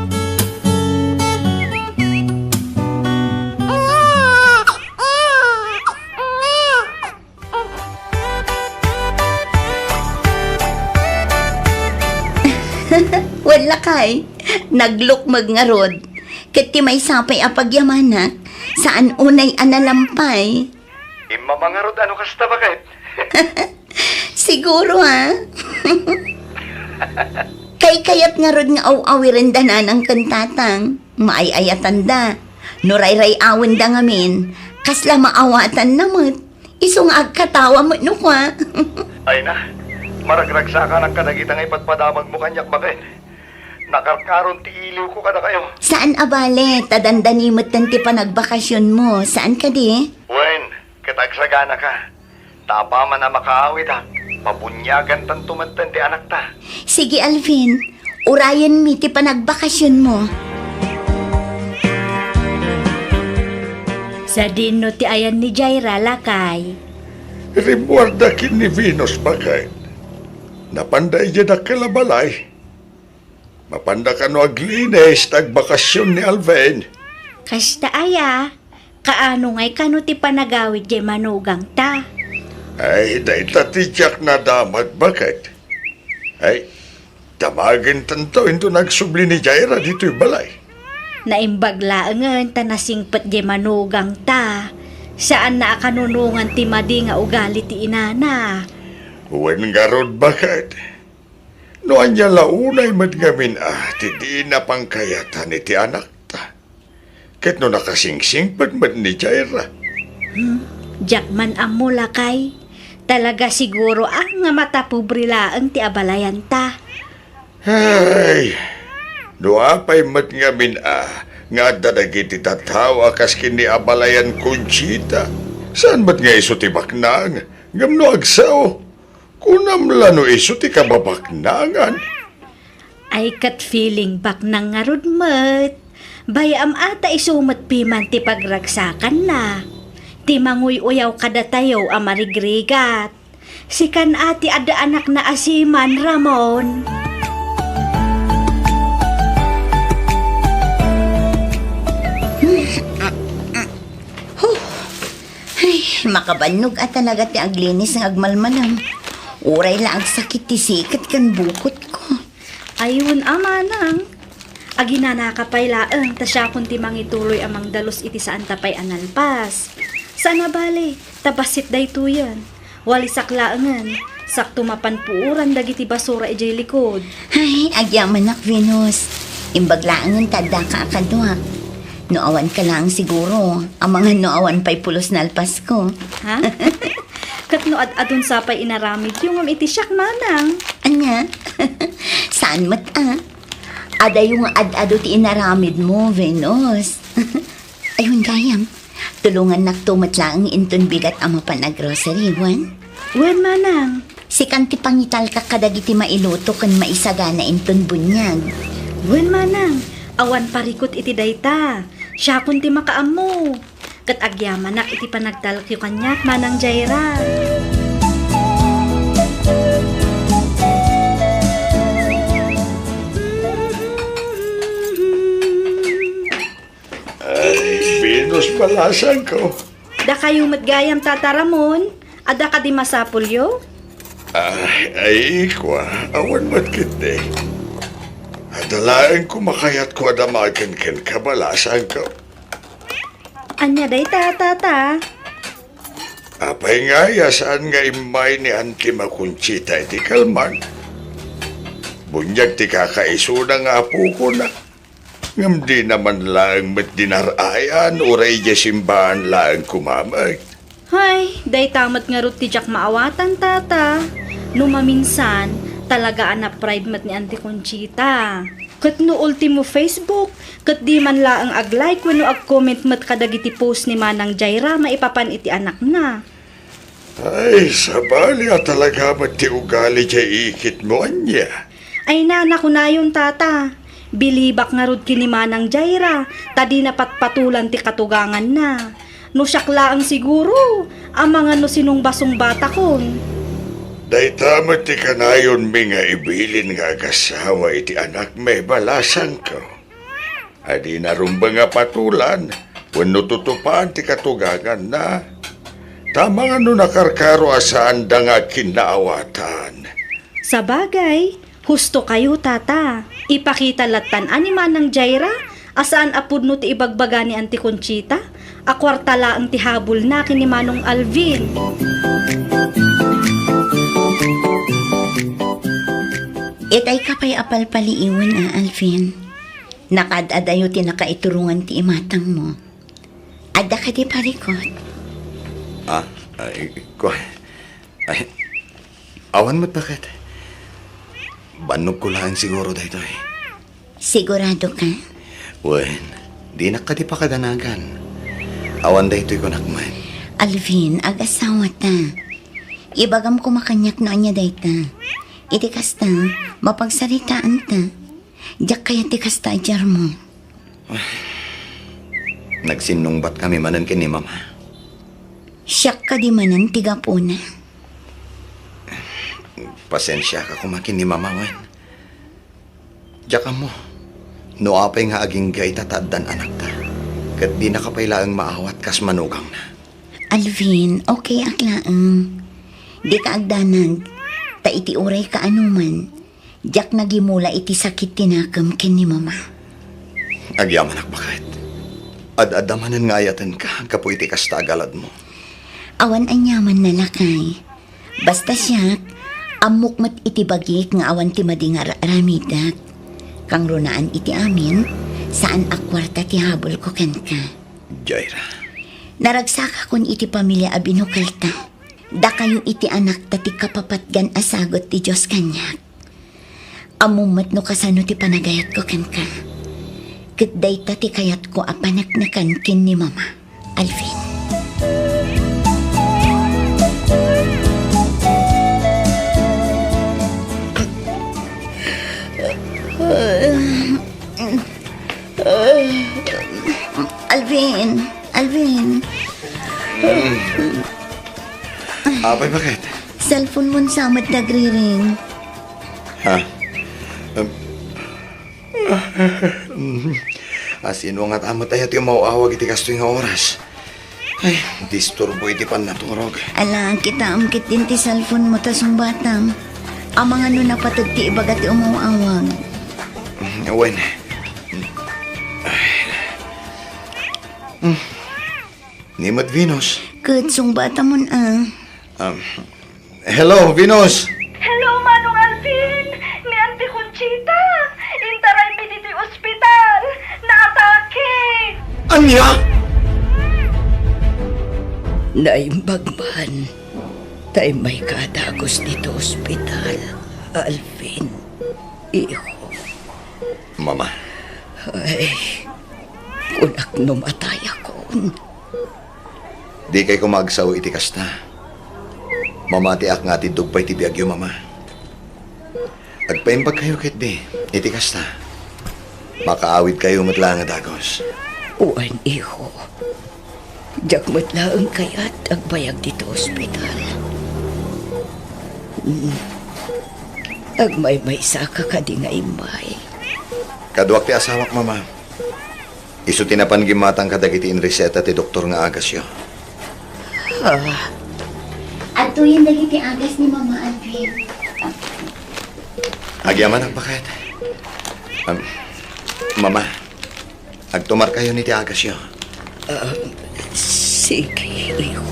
S4: Wala kay. Naglukmag nga rod. Kati may sapay apagyamanak. Saan unay analampay?
S8: Imamangarod ano kasta bakit?
S4: Siguro ha? Kay kayat nga rod nga aw-awirin danan ang kantatang. Maayayatan da. Nuray-ray awan da ngamin. Kasla maawatan namot. Isong agkatawa mo no kwa.
S8: Ay na, maragragsa ka ng kadagitang ipagpadamag mo kanyak bakit? Nakarkaron ti iliw ko kada kayo.
S4: Saan abale? Tadandanimot tanti pa nagbakasyon mo. Saan ka di?
S8: Wen, katagsagana ka. Tapa man na makaawit ha. Mabunyagan tan tumantan ti anak ta.
S4: Sige Alvin, urayan mi ti pa nagbakasyon mo.
S10: Sa dino ti ayan ni Jaira lakay.
S8: Rimuarda kin ni Venus bakit? Napanday dyan na kalabalay. Mapanda ka no aglinis tagbakasyon ni Alvin.
S10: Kasta aya, kaano ngay kano ti panagawid jay manugang ta.
S8: Ay, dahil tatityak na damat bakit? Ay, tamagin tanto into nagsubli ni Jaira dito'y balay.
S10: Naimbaglaangan ta nasingpet jay manugang ta. Saan na akanunungan ti madi nga ugali ti inana.
S8: Wen nga rod bakit? No anya launay madgamin ti di na pangkayatan iti anak ta. Ket no nakasingsing pagmad ni Jaira.
S10: Jakman amo lakay. Talaga siguro ang nga matapubrilaang ti abalayan ta.
S8: Ay, no apay madgamin nga dadagiti tatawa kas kini abalayan Conchita. Saan ba't nga iso ti baknang? Ngam no agsaw. Kunam lano iso ti kababaknangan.
S10: Ay kat feeling bak nang ngarud mat. Bayam ata isumat piman ti pagragsakan na. Ti manguy uyaw kada tayo amarigrigat. Sikan ati ada anak na asiman Ramon.
S4: Ay, makabanog at talaga ti aglinis ng agmalmalam. Uray lang sakit ti sikat kan bukot ko.
S10: Ayun amanang. Agina nakapay laang tasya kun ti mangituloy amang dalos iti saan tapay analpas. Sana bali, tabasit day tuyan. Walisak laangan. Sakto mapanpuuran dagiti basura ijay likod.
S4: Ay, agyaman nak Venus. Imbaglaangan tada ka akaduak. Noawan ka lang siguro. Ang mga noawan pa'y pulos na alpas ko.
S10: Ha? Katno adun sapay inaramid yung iti siyak manang.
S4: Anya? Saan mat Ada yung ad-ado ti inaramid mo, Venus. Ayun gayam. Tulungan naktumat lang inton bigat ama pa na grocery, Juan.
S10: Wen manang.
S4: Si kanti pangital ka kadagiti mailuto kan maisagana inton bunyag.
S10: Wen manang. Awan parikot iti dayta. Siya kun ti makaammo. Kat agyaman nak iti panagtalkyo kanyak manang Jaira.
S8: Ay, Venus palasan ko.
S10: Da kayo matgayam tataramon. Ada ka di masapulyo?
S8: Ay, kwa. Awan matkit Adalaan ko makayat ko adamagan ken kabalasan ko.
S10: Anya day tata.
S8: Apay nga saan nga imay ni Auntie Makunchita iti kalman. Bunyag ti kakaisuna nga po ko na. Ngam di naman lang met dinarayan uray di simbahan lang kumamay.
S10: Hay, day tamat nga rut ti jak maawatan tata. Numaminsan, talaga anak pride mat ni Auntie Conchita. Kat no ultimo Facebook, kat di man laang ag-like wano ag-comment mat kadagiti post ni Manang Jaira maipapan iti anak na.
S8: Ay, sabali talaga mat ti ugali di ikit mo anya.
S10: Ay nana ko na yun tata. Bilibak nga rod kini Manang Jaira, tadi napatpatulan ti katugangan na. No siyakla ang siguro, ang mga no sinong basong bata kon.
S8: Day tamat ti kanayon mi nga ibilin nga agasawa iti anak may balasan ko. Adi narumba nga patulan, wano tutupan ti katugangan na. Tama nga no nakarkaro asaan da nga kinaawatan.
S10: Sa bagay, husto kayo tata. Ipakita latan ani Manang Jaira, asaan apud no ti ibagbaga ni Auntie Conchita, akwartala ang tihabol na kini Manong Alvin.
S4: Itay ka pa'y apalpaliiwan Alvin. Nakadadayo ti nakaiturungan ti imatang mo. Ada ka di parikot.
S3: Awan mo't bakit? Banog ko lang siguro dahito eh.
S4: Sigurado ka?
S3: Wen, di na ka di pa kadanagan. Awan dahito'y ko nakman.
S4: Alvin, ag-asawa ta. Ibagam ko makanyak no anya dayta. Iti kasta, mapagsaritaan ta. Diyak kaya ti kasta ajar mo.
S3: Nagsinungbat kami manan kini mama.
S4: Siyak ka di manan tiga po na.
S3: Pasensya ka kumakin ni mama, wen. Diyak mo. No apay nga aging gay tataddan anak ta. Kat di na kapailaang maawat kas manugang na.
S4: Alvin, okay aklaang. Di ka agdanag. Ta iti uray ka anuman. Diyak nagimula iti sakit tinakam ken ni mama.
S3: Agyaman bakit? Ad-adamanan nga ayatan ka, kapo iti kasta agalad mo.
S4: Awan anyaman na lakay. Basta siyak, Amok mat iti bagik nga awan ti madingar ramidak. Kang runaan iti amin, saan akwarta ti habol ko ken ka.
S3: Jaira.
S4: Naragsaka kon iti pamilya abinukal ta. Da kayo iti anak ta ti kapapatgan asagot ti Diyos kanyak. Amumat no kasano ti panagayat ko ken ka. Kitday ta ti kayat ko apanak na kankin ni Mama, Alvin. Alvin.
S3: Apay, bakit?
S4: Cellphone mo samad nagriring.
S3: Ha? Asino nga tamo tayo ti mauawag iti kasto nga oras. Ay, disturbo iti pan naturog.
S4: Alang kita amkit din ti cellphone mo tasong batang. Ang mga no napatag ti ibaga ti umawawag.
S3: Wen. Nimot Venus.
S4: Kutsong bata mo na.
S3: Hello, Venus.
S10: Hello, Manong Alvin! Ni Auntie Conchita! Intaray mi dito yung ospital! Naatake!
S3: Anya?
S9: Naimbagman. Tay may kadagos dito ospital. Alvin. Iho.
S3: Mama.
S9: Ay. Kunak numatay ako.
S3: Di kay kumagsaw iti kasta. Mamati ak nga ti dugpay ti biagyo, Mama. Agpaimbag kayo kit di, iti kasta. Makaawid kayo matla nga dagos.
S9: Uwan, iho. Diyak matlaang kayat agbayag dito ospital. Agmay-may saka ka di nga imay.
S3: Kaduak ti asawak, Mama. Isu tinapan gimatang kadagiti in reseta ti doktor nga agasyo.
S4: At tuyin dagiti agas ni Mama Alvin.
S3: Agyaman ang bakit. Mama, agtumar kayo ni ti agasyo.
S9: Sige, iho.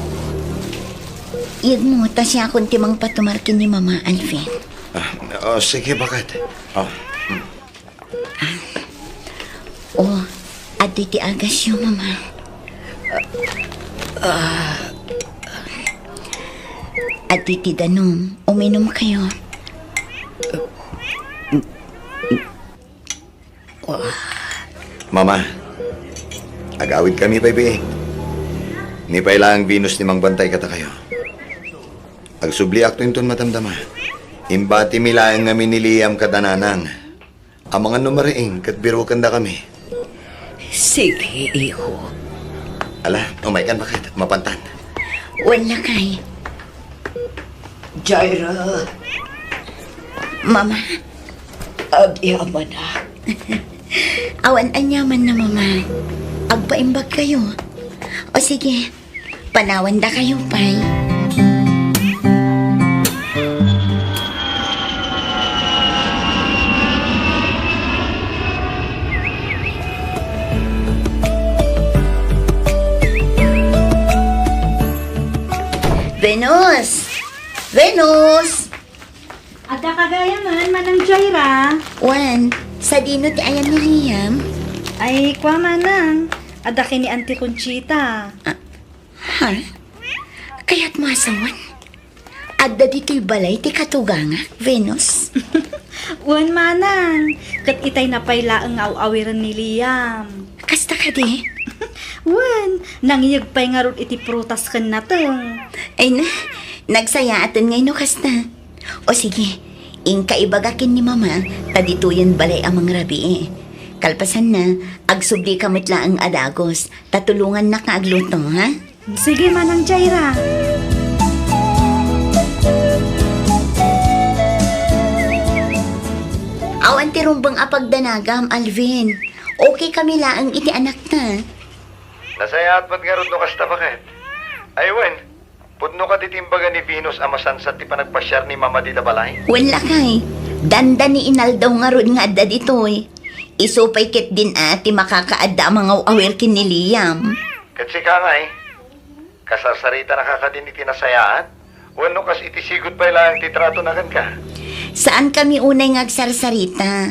S4: Iyag mo, ta siya akong timang patumarkin ni Mama Alvin.
S3: Sige, bakit?
S4: At ti agas yung Mama. At ti danom, uminom kayo.
S3: Mama, agawid kami, baby. Ni pailang Venus ni mangbantay kata kayo. Agsubli akto inton matamdama. Imbati milaang nga miniliyam kadananang. Ang mga numariing kat biro kanda kami.
S9: Sige, iho.
S3: Ala, umaykan bakit? Mapantan.
S4: Wala kay.
S9: Jaira,
S4: Mama,
S9: agyaman na.
S4: awan anyaman na Mama. Agpaimbag kayo. O sige, panawan da kayo, pay. Venus! Venus!
S10: Ada kagaya man, Manang Jaira.
S4: Juan, sa dino ti ayan ni Liam.
S10: Ay, kwa Manang. Ada kini Auntie Conchita.
S4: Ha? Kaya't masawan? Adda dito'y balay ti katuganga, Venus.
S10: Wan Manang. Kat itay na paylaang aw-awiran ni Liam.
S4: Kasta ka di?
S10: Wan, nangiyag pay nga ron iti prutas kan na tong.
S4: Ay na, nagsaya atin ngayon no kasta. O sige, inkaibaga ni Mama, tadituyan balay amang rabi eh. Kalpasan na, agsubli kamit laang adagos, tatulungan na kaagluto, ha?
S10: Sige Manang Jaira.
S4: Awan ti rumbang apagdanagam, Alvin. Okay kami laang iti anak na.
S3: Nasaya at matgarod no kasta bakit? Aywen, pudno ka titimbaga ni Venus amasan sa ti panagpasyar ni Mama Dida Balay?
S4: Wala kay. Danda ni inaldaw nga ron nga adda ditoy. Isupay ket din ati makakaadda ang mga awir kin ni Liam.
S3: Kasi ka nga kasarsarita nakakadin iti nasayaat,
S8: Wano kas itisigot pa ilang titrato na kan ka.
S4: Saan kami unay ngagsarsarita?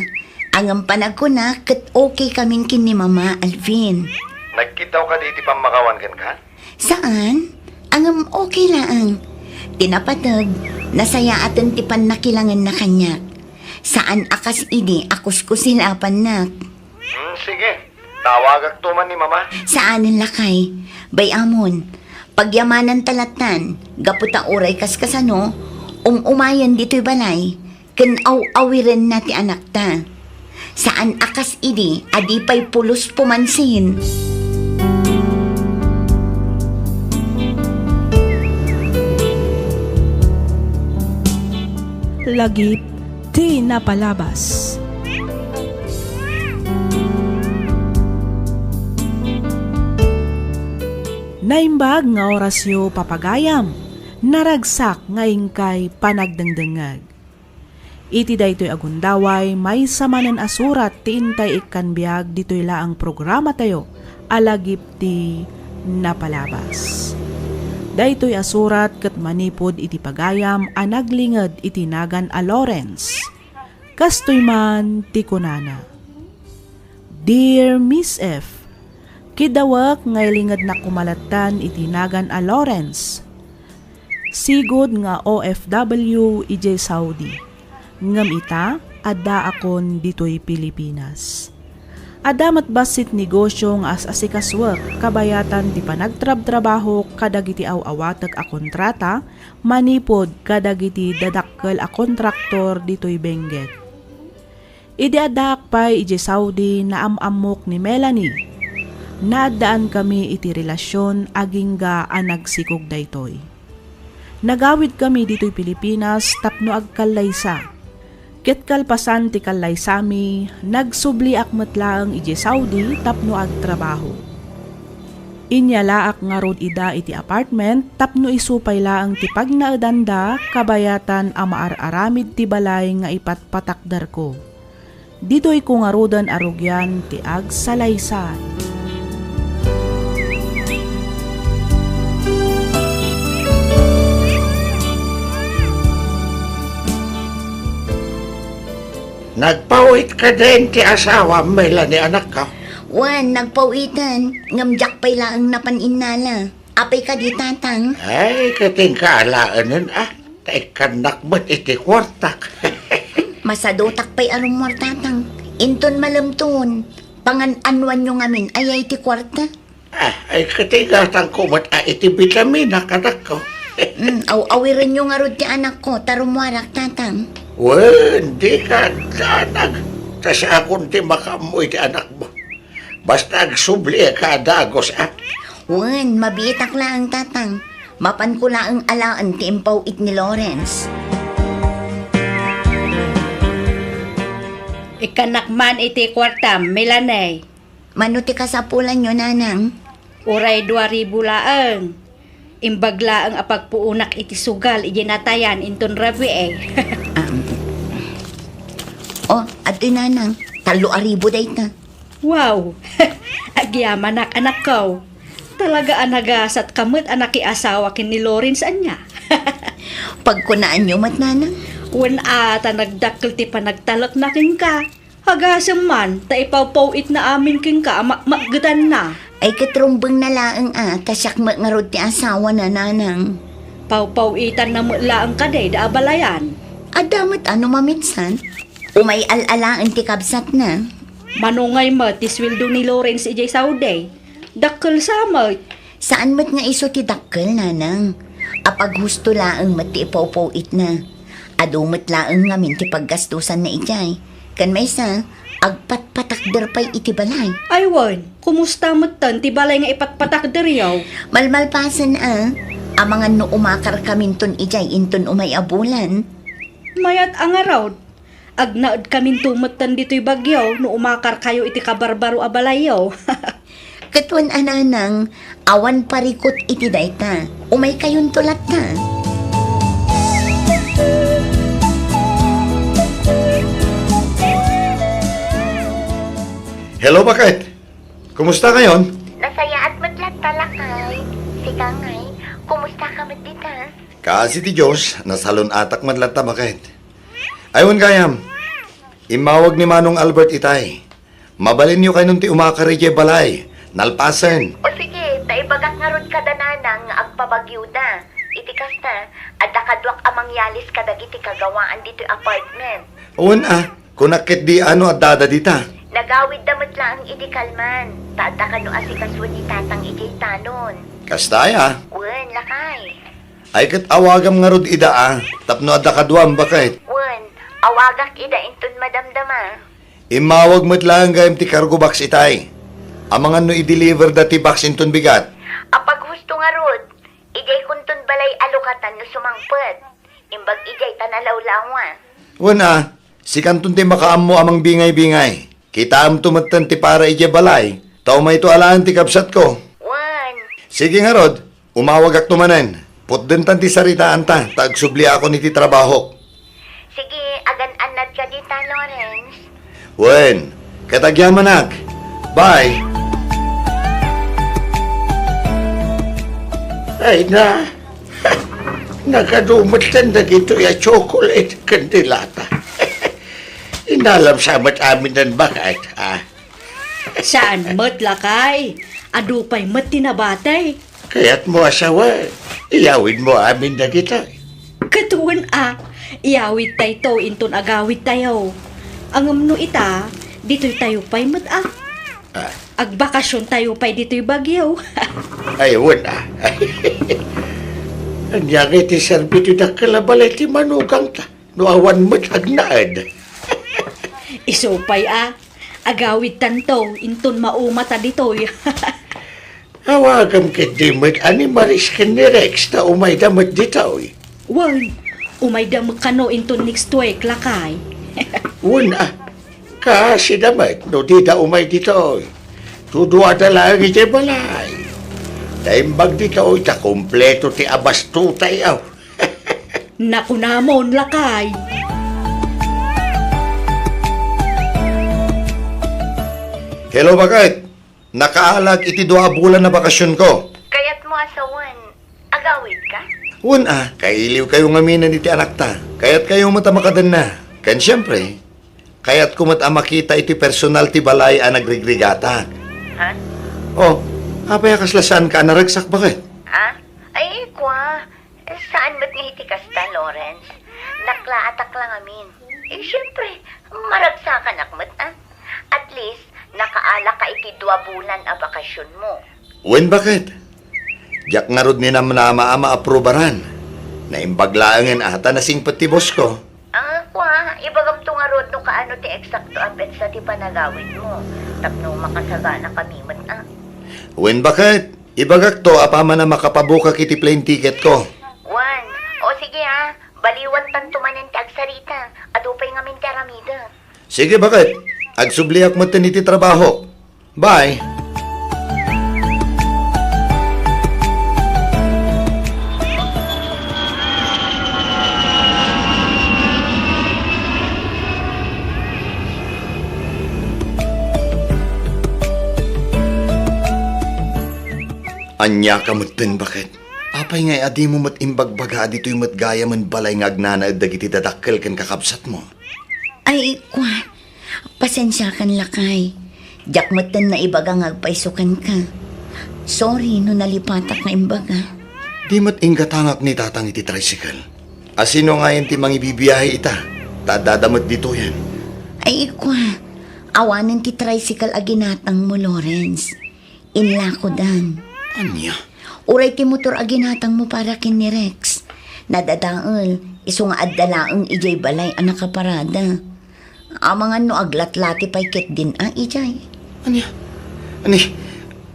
S4: Ang panag ko na, kat okay kaming kin ni Mama Alvin.
S8: Nagkitaw ka diti pamakawan kan ka?
S4: Saan? Ang okay lang. Tinapatag, nasaya atan tipan na kilangan na kanyak. Saan akas ini, akus ko silapan nak.
S8: Sige. Tawagak tuman ni Mama.
S4: Saanin lakay? Bayamon, pagyamanan talatan, gaputa uray kaskasano, umayan dito'y balay, ken awiren na ti anak ta. Saan akas ini, adipay pulos pumansin.
S1: Lagip ti napalabas. Naimbag nga orasyo papagayam, naragsak nga ingkay panagdangdangag. Iti daytoy agundaway, may samanan asurat ti intay ikanbiag ditoy laang programa tayo, alagip ti napalabas. Daytoy asurat ket manipod iti pagayam a naglinged iti nagan a Lawrence. Kastoy man ti kunana. Dear Miss F, kidawak ngay linged na kumalatan iti nagan a Lawrence. Sigod nga OFW ije Saudi. Ngam ita, adda akon ditoy Pilipinas. Adamat basit negosyo nga as asikaswak, kabayatan di panagtrab-trabaho kadagiti aw-awatag a kontrata, manipod kadagiti dadakkel a kontraktor ditoy Benguet. Idi adak pay ije Saudi na amamok ni Melanie. Naadaan kami iti relasyon agingga a nagsikog daytoy. Nagawid kami ditoy Pilipinas tapno agkalaysa. Ket kalpasan ti kalaysami, nagsubli akmat laang ije Saudi tapno agtrabaho. Inyalaak nga rod ida iti apartment tapno isupay laang ti pagnaadanda kabayatan a maararamid ti balay nga ipatpatakdar ko. Ditoy ko nga rodan arugyan ti agsalaysan.
S8: Nagpawit ka din ti asawa, Melanie, anak ka.
S4: Wan, nagpawitan, ngamjak pay laang napaninala. Apay ka di tatang.
S8: Ay, kating kaalaan Taikan ba't iti kwartak.
S4: Masadotak pay arumor tatang. Inton malamton. Pangan-anwan nyo ngamin ayay ti kwarta.
S8: Ay, katingatan ko mat iti vitamina kanak ko.
S4: Awirin nyo nga rod ti anak ko, tarumwarak tatang.
S8: Hindi ka danag. Tas akong ti makamoy ti anak mo. Basta agsubli ka dagos
S4: Wan, mabitak lang tatang. Mapan ko lang alaan ti impaw it ni Lawrence.
S10: Ikanakman iti kwartam, Milanay.
S4: Mano ti kasapulan nyo, nanang?
S10: Uray 2,000 laang. Imbagla ang apagpuunak iti sugal ijinatayan inton rabi
S4: Ato'y nanang, 3,000 day ta.
S10: Wow! Agyaman anak ko. Talaga anagasat kamot anak asawa kin ni Lawrence anya.
S4: Pagkunaan nyo mat nanang?
S10: Wen ata nagdakkel ti panagtalak na kin ka. Hagasam man, ta ipawpawit na amin kin ka, magdan na.
S4: Ay katrumbang na laang tasyak nga ti asawa na nanang.
S10: Pawpawitan na mula ang kaday da abalayan.
S4: Adamat ano maminsan? Umay alalaan ti kabsat na.
S10: Manungay mo, tiswildo ni Lawrence ijay Saudi. Dakkel samot.
S4: Saan mat nga iso ti dakkel, nanang? Apag husto laang mat ti ipawpawit na. Adumat laang ngamin ti paggastusan na ijay. Kan may sa, agpatpatakder pa'y iti balay.
S10: Aywan, kumusta mo tan, ti balay nga ipatpatakder yaw?
S4: Malmalpasan amangan no umakar kaminton ijay inton umay abulan.
S10: Mayat ang araw. Agnaod kamin tumatan dito'y bagyaw no umakar kayo iti kabarbaro abalayaw.
S4: Katwan ananang, awan parikot iti dayta. Umay kayon tulat ta.
S3: Hello, bakit? Kumusta ngayon?
S4: Nasaya at matlat talakay. Sika ngay, kumusta ka mat dita?
S3: Kasi ti Diyos, nasalon atak man lata bakit. Ayun kayam, imawag ni Manong Albert itay. Mabalin niyo kayo nung ti umakari jay balay. Nalpasen.
S11: O sige, taibagak nga ron kada nanang nga agpabagyo da. Iti kasta, adda kadwak amang yalis kadag iti kagawaan dito apartment.
S3: Uwan kunakit di ano at dada dita.
S11: Nagawid damot lang ang iti kalman. Taada ka no asikaswan ni tatang iti tanon.
S3: Kastaya.
S11: Wen, lakay.
S3: Ay kat awagam nga rod ida tapno adda kadwam bakit.
S11: Wen, awagak ida inton madamdama.
S3: Imawag mo't lang gayam ti cargo box itay. Amangan no i-deliver dati box inton bigat.
S11: Apag husto nga rod, ijay kunton balay alukatan no sumangpet. Imbag ijay tanalaw-lawa.
S3: Wana, si kanton ti makaam mo amang bingay-bingay. Kita am tumatan ti para ije balay. Tao may to alaan ti kapsat ko.
S11: Wen,
S3: Sige nga rod, umawag ak tumanen. Putden tan ti saritaan ta, tagsubli ako ni ti trabaho.
S11: sige, agan-anad ka dita, Lawrence.
S3: Wen, katagyaman ak. Bye.
S8: Ay na, nakadumot lang na gito ya chocolate kandilata. Inalam sa mat amin ng bakit, ha?
S10: Saan mo't lakay? Adupay mo't tinabatay.
S8: Kaya't mo asawa, iyawin mo amin na gito.
S10: Katuan iyawit tayo to inton agawit tayo. Ang amno ita, dito'y tayo pa'y mo't Agbakasyon tayo pa'y dito'y bagyaw.
S8: Ay, wala. Anyang iti serbito na kalabalay ti manugang ta. Nuawan mo't agnaad.
S10: Isupay agawit tanto inton maumata dito'y.
S8: Awagam kiti mo't animaris ken ni Rex na umay damot dito.
S10: Wan, umay damag kano inton next week lakay.
S8: Wala. Kasi damot, no di da umay dito. Tudua da lang iti balay. Daimbag dito ta kompleto ti abas tutay aw.
S10: Naku namon lakay.
S3: Hello bakit? Nakaalag iti 2 bulan na bakasyon ko.
S11: Kaya't mo asawan, agawid ka?
S3: Wan kailiw kayo nga minan iti anak ta. Kaya't kayo mata makadan na. Kan siyempre, kaya't kumata makita iti personal ti balay nagrigregata.
S11: Ha?
S3: Oh, apay kaslasan ka naragsak bakit?
S11: Ha? Ay, kwa. Saan ba't nga iti kasta, Lawrence? Nakla-atak lang amin. Siyempre, maragsakan akmat, At least, nakaala ka iti 2 bulan a bakasyon mo.
S3: Wen bakit? Diyak nga rod ni naman na maaprobaran. Naimbaglaangan ata nasing pati boss ko.
S11: Kwa, ibagam to nga rod no kaano ti eksakto apet sa ti panagawid mo. Tapno makasaga na kami man,
S3: Wen bakit? Ibagak to apama na makapabuka kiti plane ticket ko.
S11: Juan, o sige baliwan tanto manen ti agsarita. Adupay nga min ti aramida.
S3: Sige bakit? Agsubliak mo tiniti trabaho. Bye. Anya ka mutin bakit? Apay ngay adi mo mat imbagbaga dito'y mat gaya man balay nga agnanaad dagiti dadakkel ken kakabsat mo.
S4: Ay, kwa. Pasensya kan lakay. Diyak matan na ibaga nga agpaisukan ka. Sorry no nalipatak na imbaga.
S3: Di mat inggatangak ni tatang iti tricycle. Asino nga yan ti mangibibiyahe ita? Tadadamot dito yan.
S4: Ay, kwa. Awanan ti tricycle aginatang mo, Lawrence. Inla ko dan.
S3: Anya?
S4: Uray ti motor aginatang mo para kin ni Rex. Nadadaol, iso nga addalaang ijay balay ang nakaparada. Amangan no aglat-lati pa'y ket din ijay.
S3: Anya? Ani?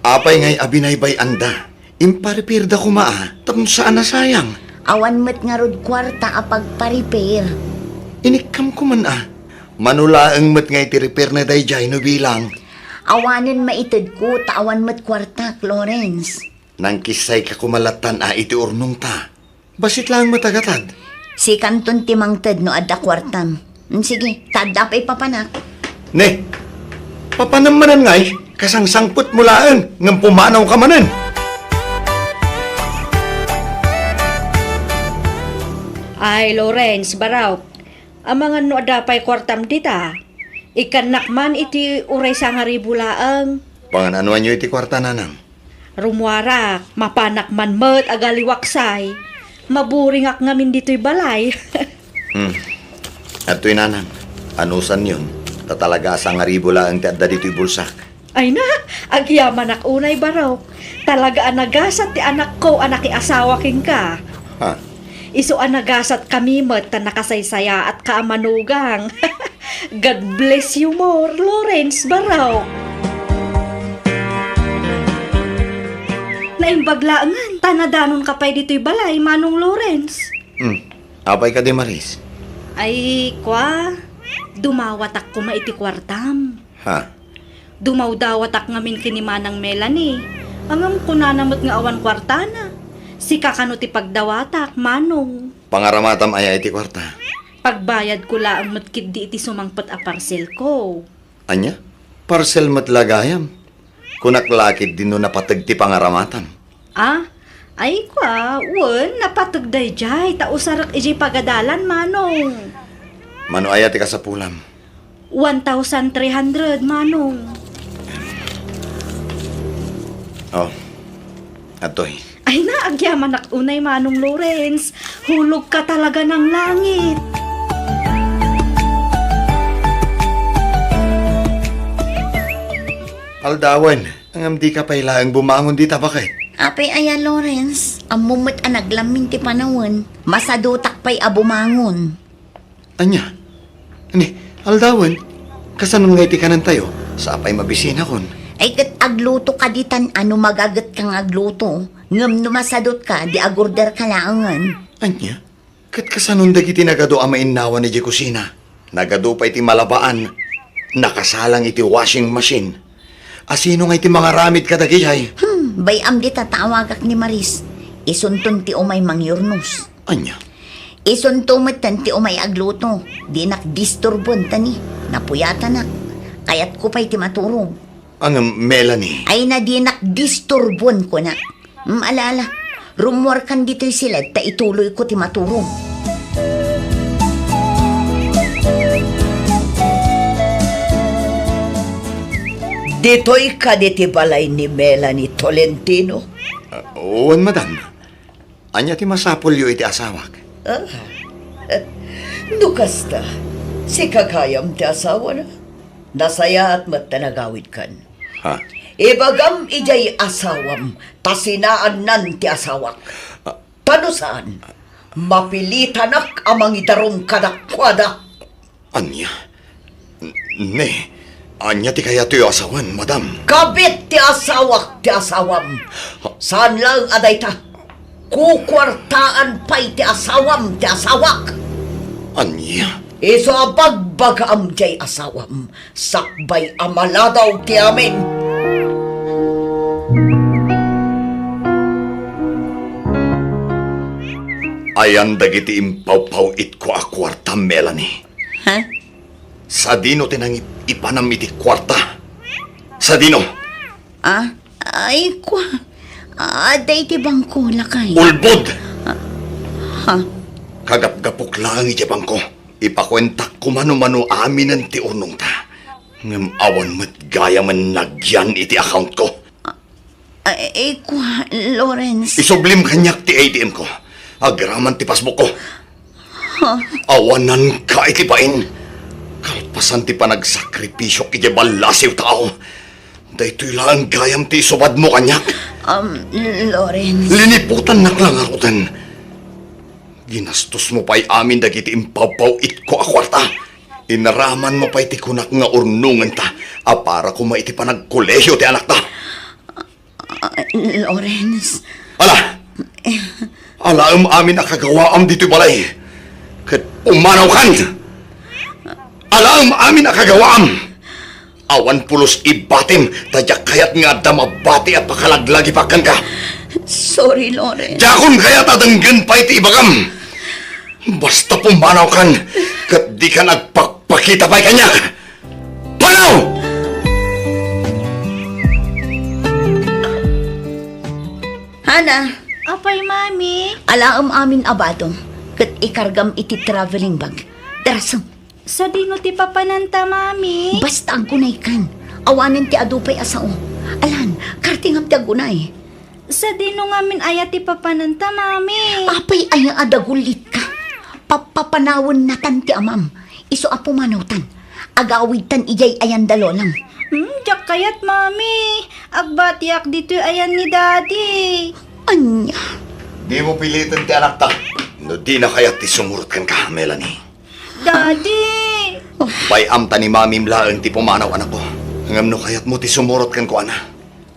S3: Apay ngay abinaybay anda. Imparipirda ko tapon saan na sayang.
S4: Awan met nga rod kwarta apag pa-repair.
S3: Inikam ko man Manulaang met ngay ti repair na dayjay no bilang.
S4: Awanan maitid ko, tawan met kwarta, Lawrence.
S3: Nang kisay ka kumalatan iti urnong ta. Basit lang matagatad.
S4: Si kanton timangted no adda kwartam. Sige, tadda pa'y papanak.
S3: Ne, papanamanan ngay, kasangsangput mulaan, ngam pumanaw ka manan.
S10: Ay, Lawrence, baraw. Ang mga no adapay kwartam dita. Ikanak man iti uray sa nga ribulaang.
S3: Pangan anuan nyo iti kwarta nanang?
S10: Rumwarak, mapanak man met agaliwaksay. Maburingak ngamin dito'y balay.
S3: At to'y nanang, anusan yun? Tatalaga sa nga ribula ang tiadda dito'y bulsak.
S10: Ay na, agyaman ak unay baraw. Talaga anagasat ti anak ko, anak asawa king ka.
S3: Ha?
S10: Iso anagasat kami met ta nakasaysaya at kaamanugang. God bless you more, Lawrence baraw. Naimbaglaangan, tanadanon ka pa'y dito'y balay, Manong Lawrence.
S3: Apay ka di Maris?
S10: Ay, kwa, dumawat ak kuma iti kwartam.
S3: Ha?
S10: Dumawdawat ak ngamin kini Manang Melanie. Angam ko na namot nga awan kwartana. Si kakano ti pagdawatak, Manong.
S3: Pangaramatam ay iti kwarta.
S10: Pagbayad ko laang matkid di iti sumangpot a parcel ko.
S3: Anya? Parcel matlagayam. Kunaklakid din no napatag ti pangaramatam.
S10: Ah, ay kwa, wen, napatagday jay, tausarak iji pagadalan, Manong.
S3: Mano ay ati ka sa pulam?
S10: 1,300, Manong.
S3: Oh, atoy.
S10: Ay na, agyaman ak unay, Manong Lawrence. Hulog ka talaga ng langit.
S3: Aldawan, ang amdi ka pailaang bumangon dita bakit?
S4: Apay aya Lawrence, amumot ang naglamin ti panawon, masadutak pa'y abumangon.
S3: Anya? Ani, aldawan, kasanong nga iti kanan tayo? Sa apay mabisina kon.
S4: Ay kat agluto ka ditan ano magagat kang agluto. Ngam numasadot ka, di agorder ka laangan.
S3: Anya? Kat kasanong dagiti nagado ang mainawa ni di kusina. Nagado pa iti malabaan. Nakasalang iti washing machine. Asino nga iti mga ramid kadagijay?
S4: Bayam di tatawagak ni Maris. Isunton ti umay mangyurnos.
S3: Anya?
S4: Isuntumot tan ti umay agluto. Di nakdisturbon tani. Napuyatan na. Kayat ko pa'y ti maturog.
S3: Ang Melanie.
S4: Ay na di nakdisturbon ko na. Alala, rumor kan dito'y sila ta ituloy ko ti maturog.
S9: Dito'y kaditi balay ni Melanie Tolentino.
S3: Oon, madam. Anya ti masapol yu iti asawak.
S9: Nukasta, si kakayam ti asawa na. Nasaya at matanagawid kan.
S3: Ha?
S9: Ibagam ijay asawam, tasinaan nan ti asawak. Tano saan? Mapilitanak amang itarong kadakwada.
S3: Anya? Ne, anya ti kaya ti asawan, madam.
S9: Kabit ti asawak ti asawam. Saan lang aday ta? Kukwartaan pa'y ti asawam ti asawak.
S3: Anya?
S9: Iso abagbagaam jay asawam. Sakbay amaladaw ti amin.
S3: Ayan dagiti impaw-paw it ko a kwarta, Melanie.
S4: Ha?
S3: Sa dino tinang ipanam iti kwarta. Sa dino?
S4: Ay kwa. Aday ti bangko lakay.
S3: Ulbod!
S4: Ha?
S3: Kagap-gapok lang iti bangko. Ipakwentak ko mano-mano amin ang ti unong ta. Ngam awan mo't gaya man nagyan iti account ko.
S4: Ay kwa, Lawrence.
S3: Isublim kanyak ti ATM ko. Agraman ti pasbuk ko. Awanan ka iti pain. Kalpasan ti panagsakripisyo iti balasiw tao. Daytoy lang gayam ti subad mo kanyak.
S4: Lawrence.
S3: Liniputan naklangarutan. Ginastos mo pa'y amin dagiti impaw-paw it ko a kwarta. Inaraman mo pa'y ti kunak nga urnungan ta. Para ko maiti pa nagkolehyo ti anak ta.
S4: Lawrence.
S3: Ala! Alaam amin nakagawaam dito'y balay. Kat umanaw kan! Alaam amin nakagawaam! Awan pulos ibatim, tadyak kayat nga damabati at pakalaglag ipakan ka.
S4: Sorry, Lawrence.
S3: Jakon kaya tatanggan pa iti ibagam. Basta pumanaw kan, kat di ka nagpakpakita pa'y kanyak. Panaw!
S4: Hana,
S10: Apay, Mami.
S4: alaam amin abado. kat ikargam iti traveling bag. Darasam,
S10: Sa dino ti papananta, mami.
S4: basta ang gunay kan. Awanan ti adupay asao. Alan, kartingam ti agunay.
S10: Sa dino ngamin ayat ti papananta, mami.
S4: Apay ay adagulit ka. Papapanawon na tan ti amam. Iso apo manawtan. Agawid tan ijay ayan dalo lang.
S10: Jak kayat, mami. Agbatiak dito ayan ni daddy.
S4: Anya.
S3: Di mo pilitin ti anak ta. No di na kaya ti sumurot kan ka, Melanie.
S10: Daddy!
S3: Bayam ta ni mamim laeng ti pumanaw anak ko. Ngam no kayat mo ti sumurot kan ko ana.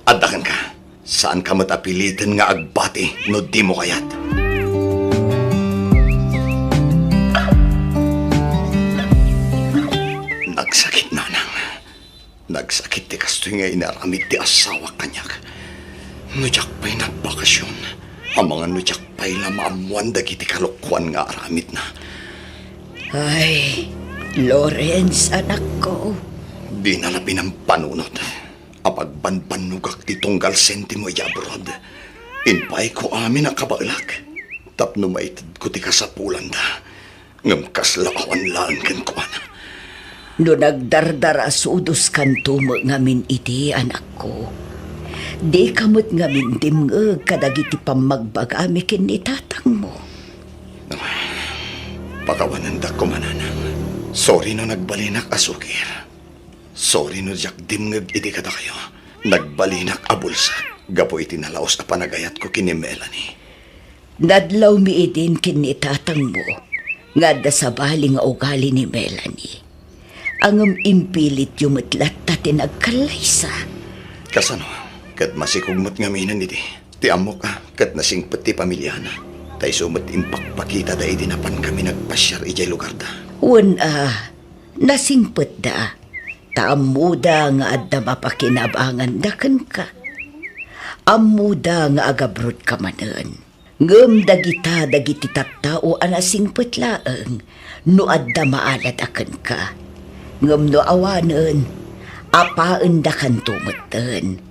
S3: Addakan ka. Saan ka matapilitin nga agbati no di mo kayat? Nagsakit nanang. Nagsakit ti kastoy nga inaramid ti asawa kanyak. Nudyak pa'y nagbakasyon. Ang mga nudyak pa'y lamaamuan dagiti kalokwan nga aramid na.
S4: Ay, Lawrence, anak ko.
S3: Di nalabi ng panunod. Apag banbanugak ti tunggal sentimo abroad. Inpay ko amin ang kabaglak. Tapno maitid ko ti kasapulan da. Ngam kaslaawan laan kan ko ana.
S4: No nagdardara sudos kan tumo ngamin iti anak ko. Di kamot ngamin dimngeg kadagiti pamagbagami ken ni tatang mo.
S3: Pakawanan da ko mananang. Sorry no nagbalinak asukir. Sorry no jak dimngeg iti kada kayo. Nagbalinak abulsa. Gapo iti nalaos a panagayat ko kini Melanie.
S4: Nadlaw mi idin ken ni tatang mo. Nga sa bali nga ugali ni Melanie. Angam impilit yumatlat ta tinagkalaysa.
S3: Kasano? Kat masikugmat nga minan iti. Ti amo ka, kat nasingpet ti pamilyana. Tay sumat impakpakita da idinapan kami nagpasyar ijay lugar da.
S4: Nasingpet da. Taamuda nga adda mapakinabangan da kan ka. Amuda nga agabrod ka manan. Ngem dagita dagiti tattao anasingpet laeng. No adda maalat akan ka. Ngem no awanen, apaan da kanto meten.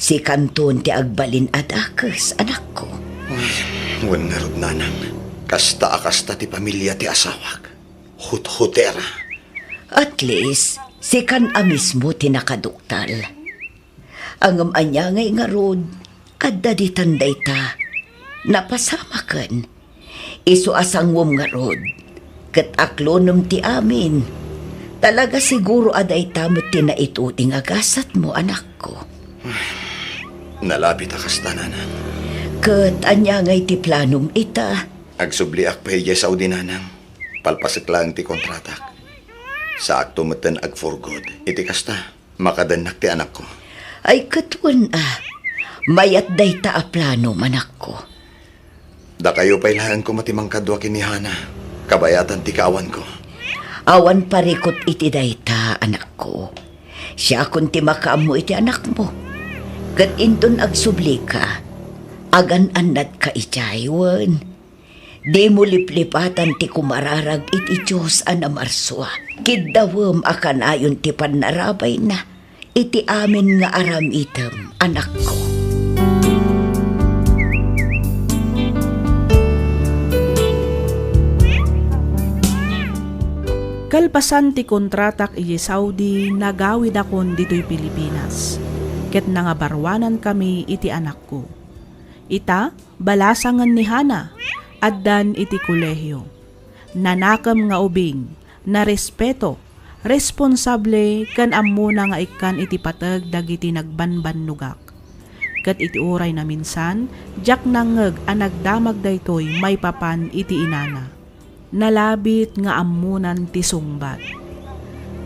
S4: Si kanton ti agbalin adakes, anak ko.
S3: Wan narod nanang. Kasta ti pamilya ti asawak. Hut-hutera.
S4: At least, si kan mismo ti nakaduktal. Angam anya ngay nga rod, kadda di tanday ta. Napasama kan. Iso asangwom nga rod. Kat aklonom ti amin. Talaga siguro aday tamot tinaituting agasat mo, anak ko.
S3: Nalapit akas nanang.
S4: Kat anya ngay ti planom ita.
S3: Agsubliak pa hijay Saudi nanang. Palpasik lang ti kontratak. Sa akto matan ag for good. Iti kasta, makadanak ti anak ko.
S4: Ay katwan mayat day ta a plano, anak ko.
S3: Da kayo pailahan ko matimang kadwa kini Hana. Kabayatan ti kawan ko.
S4: Awan parikot iti dayta, anak ko. Siya kunti makaamo iti anak mo. Kat inton agsubli ka, agan anad ka itaywan. Di mo liplipatan ti kumararag iti Diyos anamarswa. Kiddawam akan ayon ti panarabay na, iti amin nga aram item, anak ko.
S1: Kalpasan ti kontratak iji Saudi nagawid akon dito'y Pilipinas. Ket nangabarwanan kami iti anak ko. Ita, balasangan ni Hana, addan iti kolehyo. Nanakam nga ubing, na respeto, responsable kan ammuna nga ikan iti patag dagiti nagbanbanugak. Ket iti uray na minsan, jak nangeg a nagdamag daytoy may papan iti inana. Nalabit nga ammunan ti sungbat.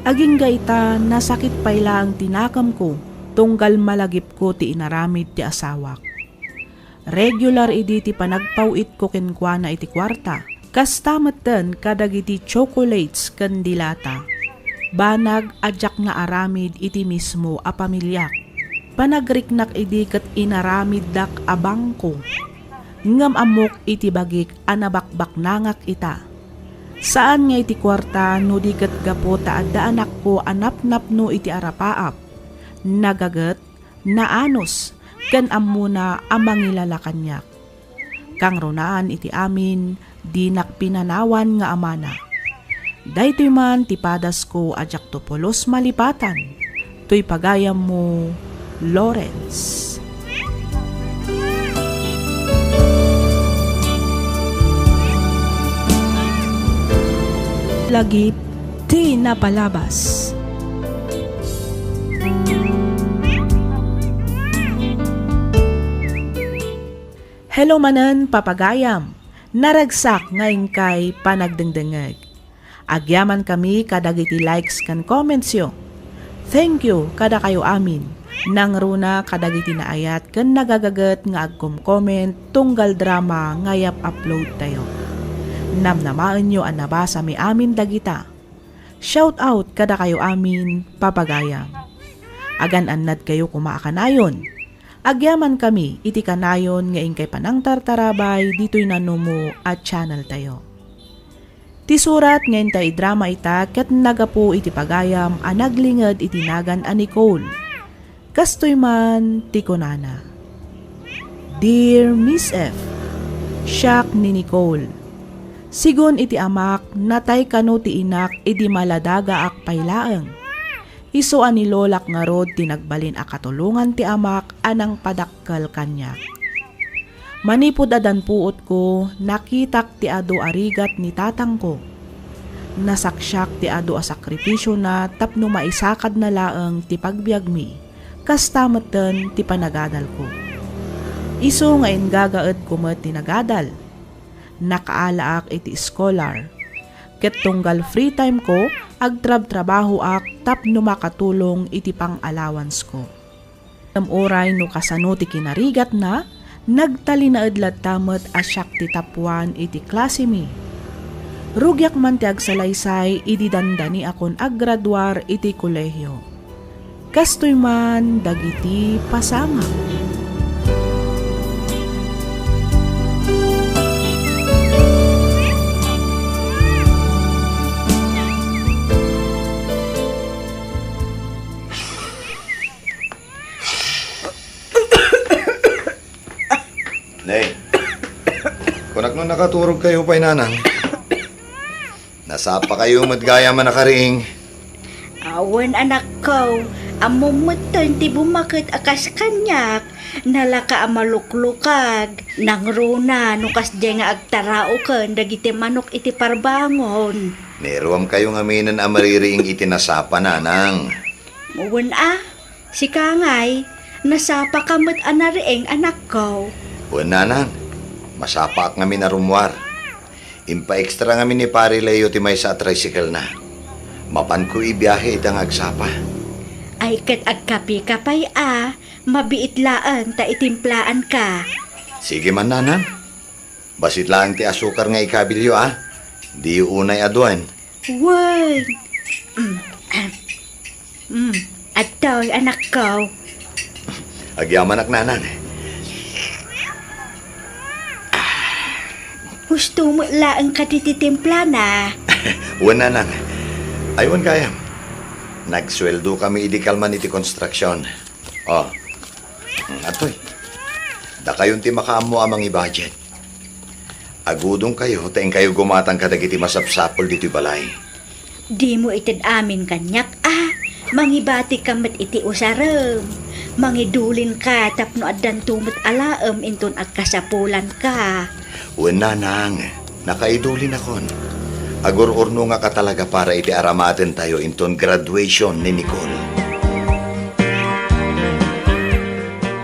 S1: Aging gaita nasakit payla ang tinakam ko tunggal malagip ko ti inaramid ti asawak. Regular idi ti panagpawit ko kenkwana iti kwarta. Kastameten kadagiti chocolates ken dilata. Banag adyak na aramid iti mismo a pamilyak. Panagriknak idi ket inaramid dak abangko. Ngam amok iti bagik anabakbak nangak ita. Saan nga iti kwarta no di ket gapo ta adda anak ko anap-nap no iti arapaap. Nagaget, naanos, ken ammuna amangilala kanyak. Kang runaan iti amin, di nakpinanawan nga amana. Daytoy man tipadas ko ajak to polos malipatan, to'y pagayam mo, Lawrence. Lagip, di napalabas. Hello manan, papagayam. Naragsak ngayon kay panagdengdengeg. Agyaman kami kadagiti likes kan comments yo. Thank you kada kayo amin. Nang runa kadagiti naayat kan nagagagat nga agkom-comment tunggal drama ngayap upload tayo. Namnamaan nyo ang nabasa mi amin dagita. Shout out kada kayo amin, papagayam. Agan annad kayo kumaakanayon. Agyaman kami iti kanayon nga ingkay panang tartarabay dito'y nanumo at channel tayo. Ti surat ngayon tayo drama ita ket nagapo iti pagayam anaglingad iti nagan a Nicole. Kastoy man ti kunana. Dear Miss F, Shock ni Nicole. Sigon iti amak natay kano ti inak iti maladaga ak paylaeng. Iso ani lolak nga rod tinagbalin a katulungan ti amak anang padakkel kanya. Manipod adan puot ko nakitak ti ado arigat ni tatang ko. Nasaksyak ti ado a sakripisyo na tapno maisakad na laeng ti pagbiag mi. Kastameten ti panagadal ko. Iso nga ingagaed ko met ti nagadal. Nakaalaak iti scholar. Ket tunggal free time ko, agtrab-trabaho ak tapno makatulong iti pang-allowance ko. Oray no kasano ti kinarigat na, nagtali na adlat tamet asyak ti tapuan iti klase mi. Rugyak man ti agsalaysay, iti dandani akon aggraduar iti kolehyo. Kastoy man dagiti pasama.
S3: Nay, kunak nung nakaturog kayo pa'y nanang. Nasapa kayo madgaya man nakaring.
S10: Awan anak ko, amumutan ti bumakit akas kanyak, nalaka amaluklukag, nang runa nukas di nga agtarao ken dagiti manok iti parbangon.
S3: Meruam kayo nga minan amaririing itinasapa nanang.
S10: Muwan si Kangay, nasapa kamot anarieng anak ko.
S3: Uwan nanang, masapak nga minarumwar. Impa-extra nga ni pari Leo ti may sa tricycle na. Mapan ko ibiyahe itang agsapa.
S10: Ay kat agkapi-kapay mabiitlaan ta itimplaan ka.
S3: Sige man nanang. Basit lang ti asukar nga ikabilyo Di unay aduan.
S10: Wan. Atoy anak ko.
S3: Agyaman ak nanang.
S10: Gusto mo laang katititimpla na.
S3: Uwan nanang. Aywan kayam. Nagsweldo kami idikalman iti construction. Atoy. Da kayon ti makaamo amang i-budget. Agudong kayo, taing kayo gumatang kadagiti masapsapol dito'y balay.
S10: Di mo itid amin kanyak mangibati kamat iti usarem. Mangidulin ka tapno addan tumot alaem inton agkasapulan ka.
S3: Uwan nanang, nakaidulin akon. Agor-orno nga ka talaga para iti aramaten tayo inton graduation ni Nicole.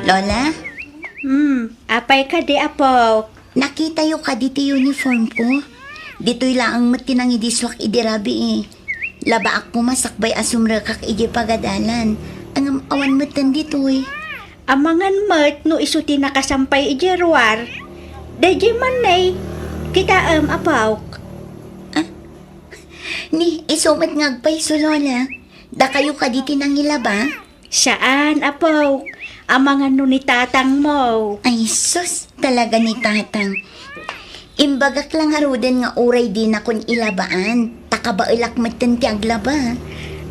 S4: Lola,
S10: Apay ka di apo.
S4: nakita yo ka diti uniform ko. Dito'y laang matinang idiswak idirabi Laba ako masakbay asumrakak iji pagadalan. Ang awan matan dito'y.
S10: Amangan mat no isuti nakasampay ijerwar. Daji manay. Kita apaw.
S4: Ni, isumat ngagpay so Lola. Da kayo ka diti nang ilaba?
S10: Saan apaw? Amangan no ni tatang mo.
S4: Ay sus, talaga ni tatang. Imbagak lang haruden nga uray din akong ilabaan. Takabailak matan ti aglaba.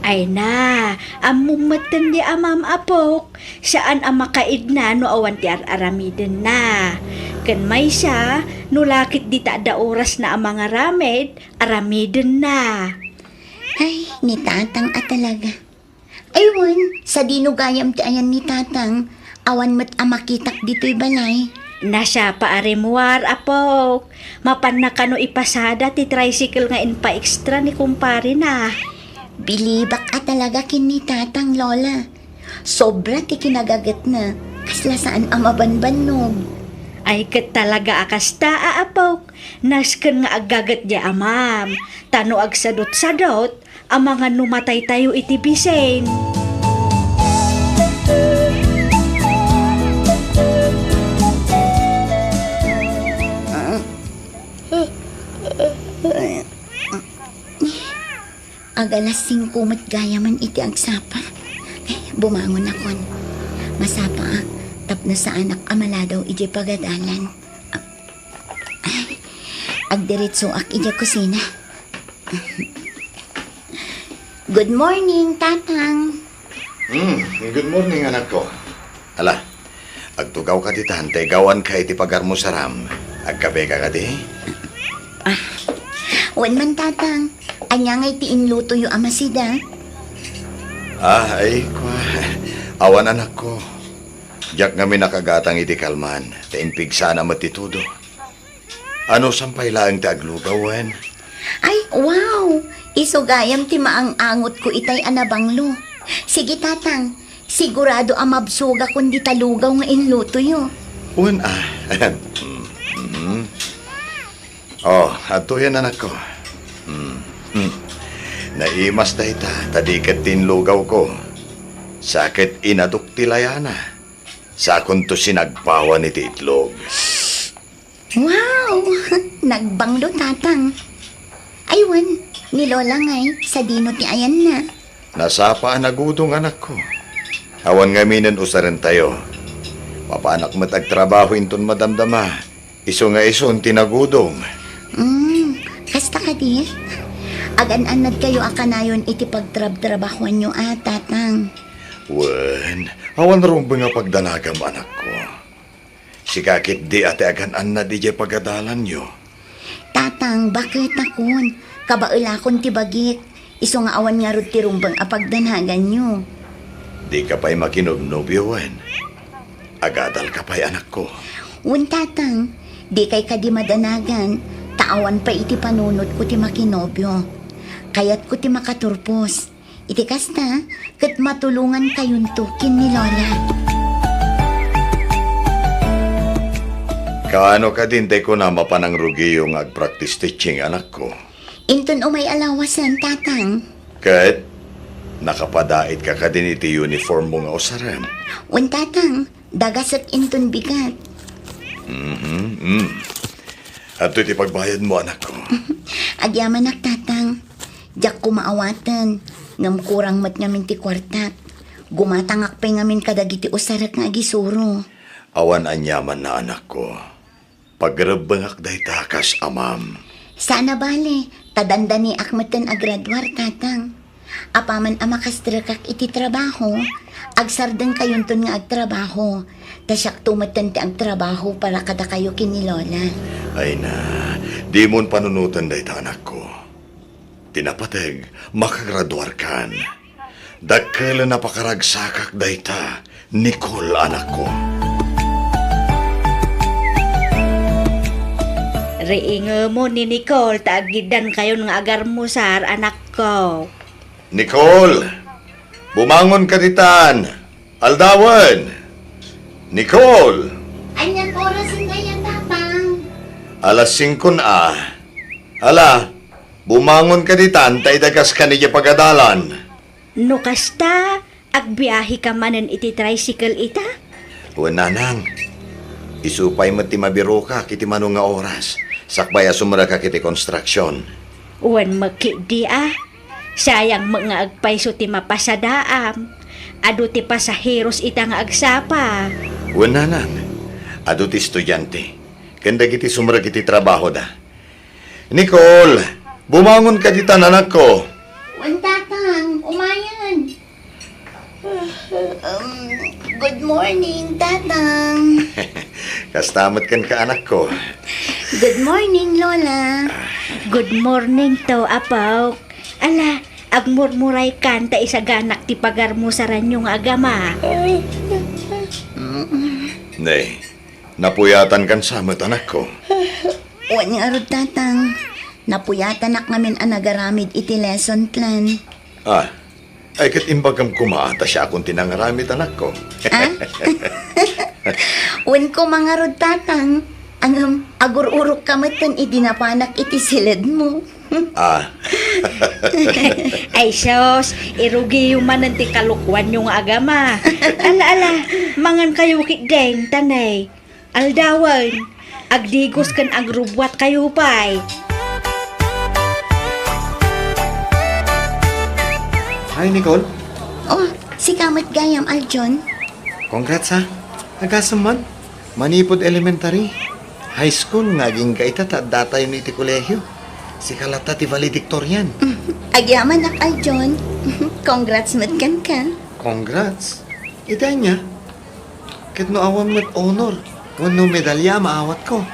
S10: Ay na, amumatan di amam apok. Saan ang makaid na no awan ti aramiden na. Ken may siya, nulakit di ta da oras na ang mga ramed, aramidin na.
S4: Ay, ni Tatang talaga. Aywan, sa dinugayam ti ayan ni Tatang, awan mo't amakitak dito'y balay.
S10: Nasya pa aremuar, apok. Mapan na kano ipasada ti tricycle nga pa extra ni kumpare na.
S4: Bilibak talaga kin ni Tatang, Lola. Sobra ti kinagagat na, kasla saan amabanbanog.
S10: Ay ket talaga akasta aapok. Nasken nga agagat di amam. Tano agsadot-sadot, ang mga numatay tayo iti bisen.
S4: Agalas 5 mat gayaman iti agsapa. Bumangon akon. Masapa tapno sa anak amala daw iti pagadalan. Agdiritso ak iti kusina. Good morning, Tatang.
S3: Good morning, anak ko. Hala, agtugaw ka ti tante, gawan ka iti pagarmo saram. Agkabe ka ka di?
S4: Wan man, Tatang. Anya ngay ti inluto yu amasida.
S3: Ay, awan anak ko. Diyak nga minakagatang iti kalman, tainpig sana matitudo. Ano sampay laang ti aglugawan?
S4: Ay, wow! Isugayam ti maang-angot ko itay anabanglo. Sige, Tatang. Sigurado amabsuga kundi talugaw nga inluto yu.
S3: Uwan Oh, ato yan anak ko. Naimas da ita, tadikat tinlugaw ko. Sakit inaduk tilayana. Sakon to sinagpawan iti itlog.
S4: Wow! Nagbanglo, Tatang. Aywan, ni Lola ngay, sa dino ti ayan na.
S3: Nasapa nagudong anak ko. Awan nga minan usaran tayo. Papanak matagtrabaho inton madamdama. Iso nga ison tinagudong.
S4: Kasta ka di? Agan-anad kayo akanayon iti pagtrab-trabahuan nyo, Tatang.
S3: Wen, awan rumba nga pagdanagam anak ko. Sikakit di ate agan-anad di pagadalan nyo.
S4: Tatang, bakit akon? Kabailakon ti bagit. Iso nga awan nga rod ti rumbang apagdanagan nyo.
S3: Di ka pa'y makinobnobyo, Wen. Agadal ka pa'y anak ko.
S4: Wen, Tatang, di kay ka di madanagan. Taawan pa iti panunod ko ti makinobyo. Kayat ko ti makaturpos. Iti kasta, kat matulungan kayun tukin ni Lola.
S3: Kaano ka din ko na mapanang rugi yung ag-practice teaching anak ko?
S4: Inton umay alawasan, Tatang.
S3: Kat, nakapadait ka din iti uniform mo nga usaram.
S4: Wen, Tatang, dagasat inton bigat.
S3: At iti pagbayad mo anak ko.
S4: Agyaman ak, Tatang. Diyak kumaawatan. Ngam kurang mat ngamin ti kwartat. Gumatangak pa ngamin kadagiti usarak nga gisuro.
S3: Awan anyaman na anak ko. Pagrabangak day takas amam.
S4: Sana bale, tadandani akmatan agradwar, Tatang. Apaman amakastrakak iti trabaho, agsardeng kayunton nga agtrabaho. Tasyak tumatan ti agtrabaho para kada kayo kini Lola.
S3: Ay na, di mon panunutan day ta anak ko. Tinapateg, makagraduar kan. Dakkel na pakaragsakak day ta, Nicole anak ko.
S10: Riingo mo ni Nicole, taagidan kayon nga agarmusar, anak ko.
S3: Nicole! Bumangon ka ditan! Aldawan! Nicole!
S4: Anyan oras na yan, Tatang.
S3: Alas 5 na. Ala, bumangon ka ditan, tay dagas ka niya pagadalan.
S10: No kasta, agbiyahe ka manen iti tricycle ita?
S3: Nanang, isupay mo ti mabiro ka kiti manong nga oras. Sakbaya sumura ka kiti construction.
S10: Uwan makidi sayang mga agpayso ti mapasadaam. Adu ti pasaheros ita nga agsapa.
S3: Nanang, adu ti estudyante. Kanda kiti sumura kiti trabaho da. Nicole, bumangon ka ditan anak ko.
S4: Wan, Tatang, umayan. Good morning, Tatang.
S3: Kastamat kan ka anak ko.
S11: Good morning, Lola. Good morning to, Apaw. Ala, agmurmuray kan ta isaganak ti pagar mo sa ranyong agama.
S3: Nay, napuyatan kan samot anak ko.
S4: Wan nga rod tatang. Napuyatan ak ngamin ang nagaramid iti lesson plan.
S3: Ay kat imbagam kumaata siya akong tinangaramit anak ko.
S4: Wan ko mga rod tatang. Ang agur-urok kamatan idinapanak iti silid mo.
S10: Ay sos, irugi yung mananti kalukwan yung agama. Ala, mangan kayo kikdeng, tanay. Aldawan, agdigos kan agrubwat kayo pa'y.
S3: Hi, Nicole.
S4: Oh, si Kamat Gayam Aljon.
S3: Congrats ha. Agasam man. Manipod Elementary. High school, naging kaitata at data yun iti kolehyo. Si Kalata ti valedictorian.
S4: Agyaman ak Aljon. Congrats matkan ka.
S3: Congrats. Ita niya. Kit no awan met honor. Wano medalya maawat ko.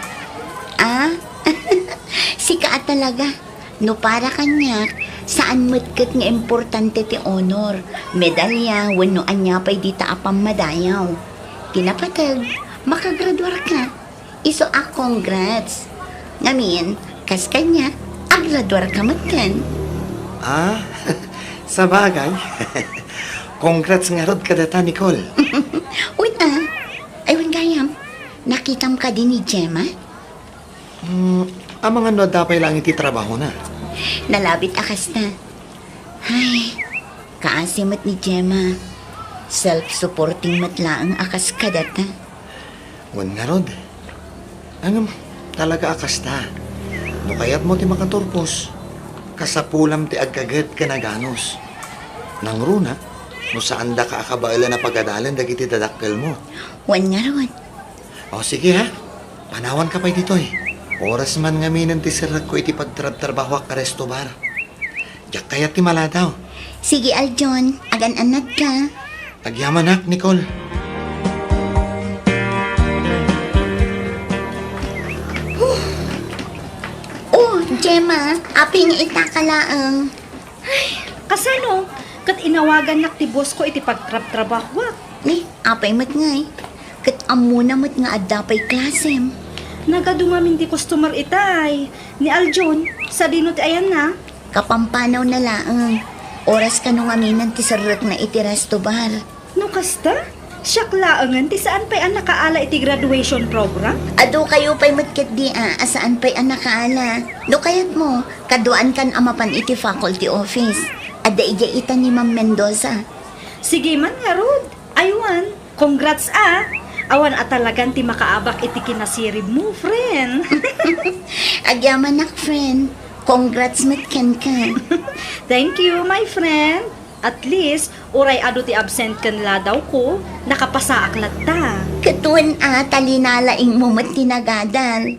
S4: Si ka talaga. No para kanya, saan matkat nga importante ti honor. Medalya, wano anya pa'y di taapang madayaw. Tinapatag, makagraduar ka. Iso congrats. Ngamin, kas kanya, agraduar ka matkan.
S3: Sa bagay. Congrats nga rod kadata, Nicole.
S4: Wait aywan gayam, nakitam ka din ni Gemma?
S3: Ang mga dapay lang iti trabaho na.
S4: Nalabit akas na. Ay, kaasimat ni Gemma. Self-supporting matlaang akas kadata.
S3: Wan nga rod. Ang talaga akas ta. No kayat mo ti makaturpos. Kasapulam ti agkagat ka naganos. Nang runa, no saan da ka akabaila na pagadalan dagiti dadakkel mo.
S4: Wan nga ron.
S3: O sige ha, panawan ka pa dito eh. Oras man nga minan ti sirak ko iti pagtrabaho ka resto bar. Diyak kaya ti maladaw.
S4: Sige Aljon, agan-anad ka.
S3: Agyaman ak, Nicole.
S4: Oh, Gemma, aping itakalaang.
S10: Kasano? Kat inawagan nak ti boss ko iti pagtrabaho.
S4: Ni, apay mat ngay. Kat amuna mat nga adapay klasem.
S10: Nagadumamin ti customer itay. Ni Aljon, sa dino ti ayan na.
S4: Kapampanaw na laang. Oras ka nung aminan ti sarak na iti resto bar.
S10: No kasta? Siyak laangan ti saan pa'y ang nakaala iti graduation program?
S4: Ado kayo pa'y matkat di asaan pa'y ang nakaala. No kayat mo, kaduan kan amapan iti faculty office. Ada iya ita ni Ma'am Mendoza.
S10: Sige man nga Rod. Aywan, congrats Awan atalagan ti makaabak iti kinasirib mo, friend.
S4: Agyaman nak, friend. Congrats matkan ka.
S10: Thank you, my friend. At least, uray ado ti absent kan daw ko, nakapasa aklat ta.
S4: Katuan talinalaing mo mat tinagadal.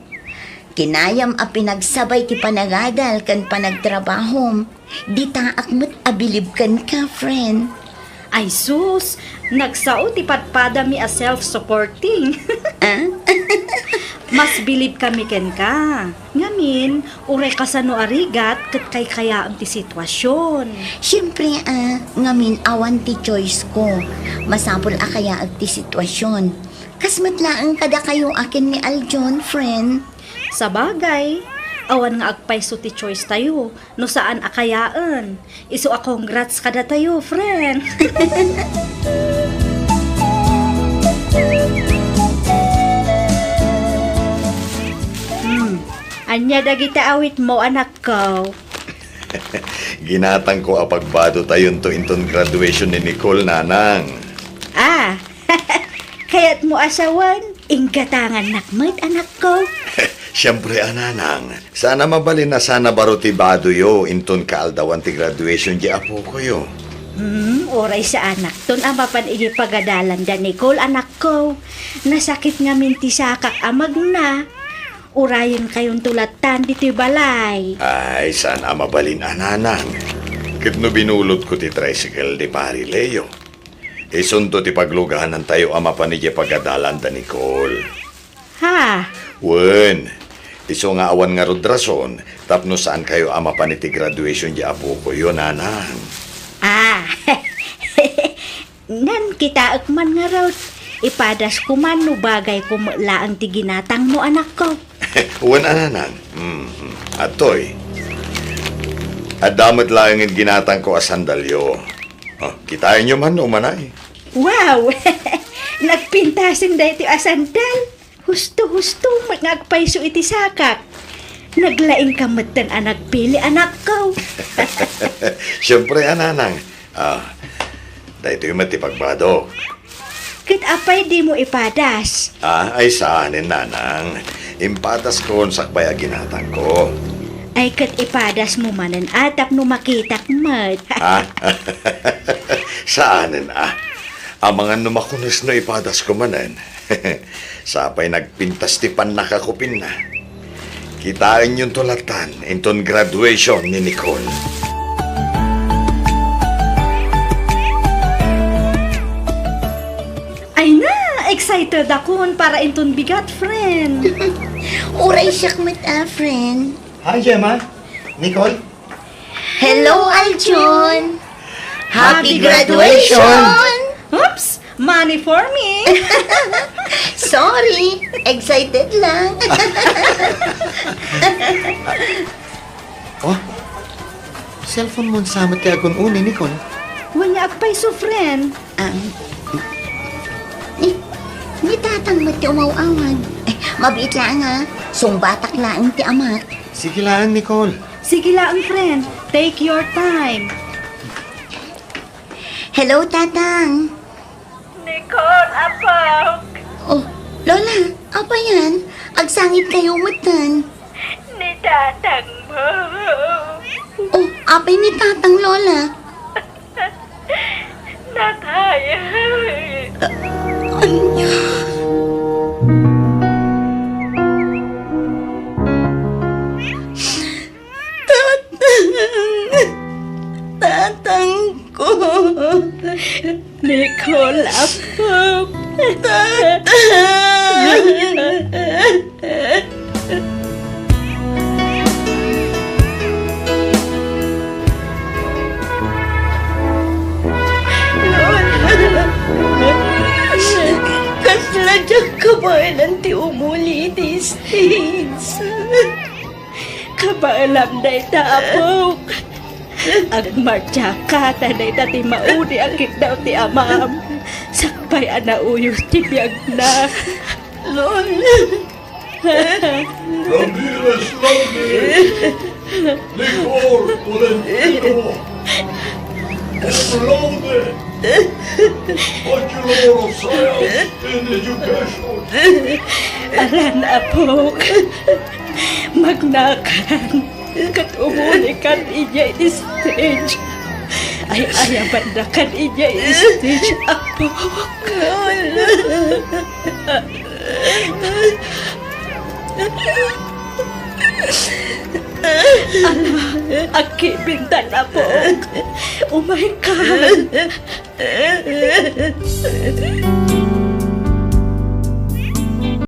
S4: Kinayam a pinagsabay ti panagadal kan panagtrabahom. Di taak mat abilib kan ka, friend.
S10: Ay sus, nagsao ti patpada mi a self-supporting. Mas bilib kami ken ka. Ngamin, uray kasano arigat kat kay kaya ang ti sitwasyon.
S4: Siyempre ngamin awan ti choice ko. Masapol kaya ag ti sitwasyon. Kasmatlaang kada kayo akin ni Aljon, friend.
S10: Sa bagay, awan nga agpayso ti choice tayo, no saan akayaan. Isu a congrats kada tayo, friend. Anya dagita awit mo, anak ko.
S3: Ginatang ko apagbado tayon to inton graduation ni Nicole, nanang.
S10: Kaya't mo asawan, inggatangan nakmat, anak ko.
S3: Siyempre, nanang. Sana mabalin na sana barutibado yo inton kaaldawan ti graduation di apo ko yo.
S10: Oray sa anak ton amapan igi pagadalan da Nicole, anak ko. Nasakit nga minti sakak amag na. Urayon kayong tulatan dito'y balay.
S3: Ay, sana mabalin nanang. Kit no binulot ko ti tricycle di pari Leo. Isunto ti paglugahan ng tayo ama pa ni pagadalan da Nicole.
S10: Ha?
S8: Wen, iso nga awan nga rodrason, tapno saan kayo ama pa ni ti graduation di apo ko yun, anang.
S10: Ah, nan kita akman nga raw. Ipadas ko man no bagay ko laang ti ginatang mo anak ko.
S8: Wen, anang. Atoy, adamot lang ang ginatang ko as sandalyo. Oh, kitain nyo man o manay.
S10: Wow! Nagpintasin dahi ti asandal. Husto-husto magagpayso iti sakak. Naglaing kamatan anak pili anak ko.
S8: Siyempre, ananang. Dahito yung matipagbado.
S10: Kat apay di mo ipadas.
S8: Ay saanin, nanang. Impatas ko sakbay a ginatang ko.
S10: Ay kat ipadas mo manan atap no makitak mat.
S8: Saanin, ang mga numakunos no ipadas ko manan. Sapay nagpintas ti panakakupin na. Kitain yung tulatan inton graduation ni Nicole.
S10: Ay na! Excited akon para inton bigat, friend.
S4: Uray siyak mat, friend.
S3: Hi, Gemma. Nicole.
S4: Hello, Aljon.
S9: Happy graduation!
S10: Oops! Money for me!
S4: Sorry, excited lang.
S3: Cellphone mo samat kaya kung uni, Nicole.
S10: Wanya akpay so, friend.
S4: Ni tatang mo ti umaw-awan. Mabiit lang ha. Sungbatak lang ti amat.
S3: Sige lang, Nicole.
S10: Sige lang, friend. Take your time.
S4: Hello, tatang.
S11: Nicole, apaw.
S4: Oh, Lola, apa yan? Agsangit kayo mutan.
S11: Ni tatang mo.
S4: Oh, apay ni tatang Lola.
S11: Nataya.
S4: Tatang ko.
S10: Nicole, apo.
S4: Kasladyak ka ba nanti umuli di States?
S10: Kabaalam na itapok. Ang martsaka tanay dati mauni akit daw ti amam. Sakpay ana uyos ti biyag na.
S4: Lola.
S8: Ramirez, Nicole, Tolentino. Explode. Bachelor of Science in Education.
S10: Alan apok. Magnakan. Kat umuli kan iya stage. Ay ayaban na kan iya stage apok. Aki bintan apok. Oh my God.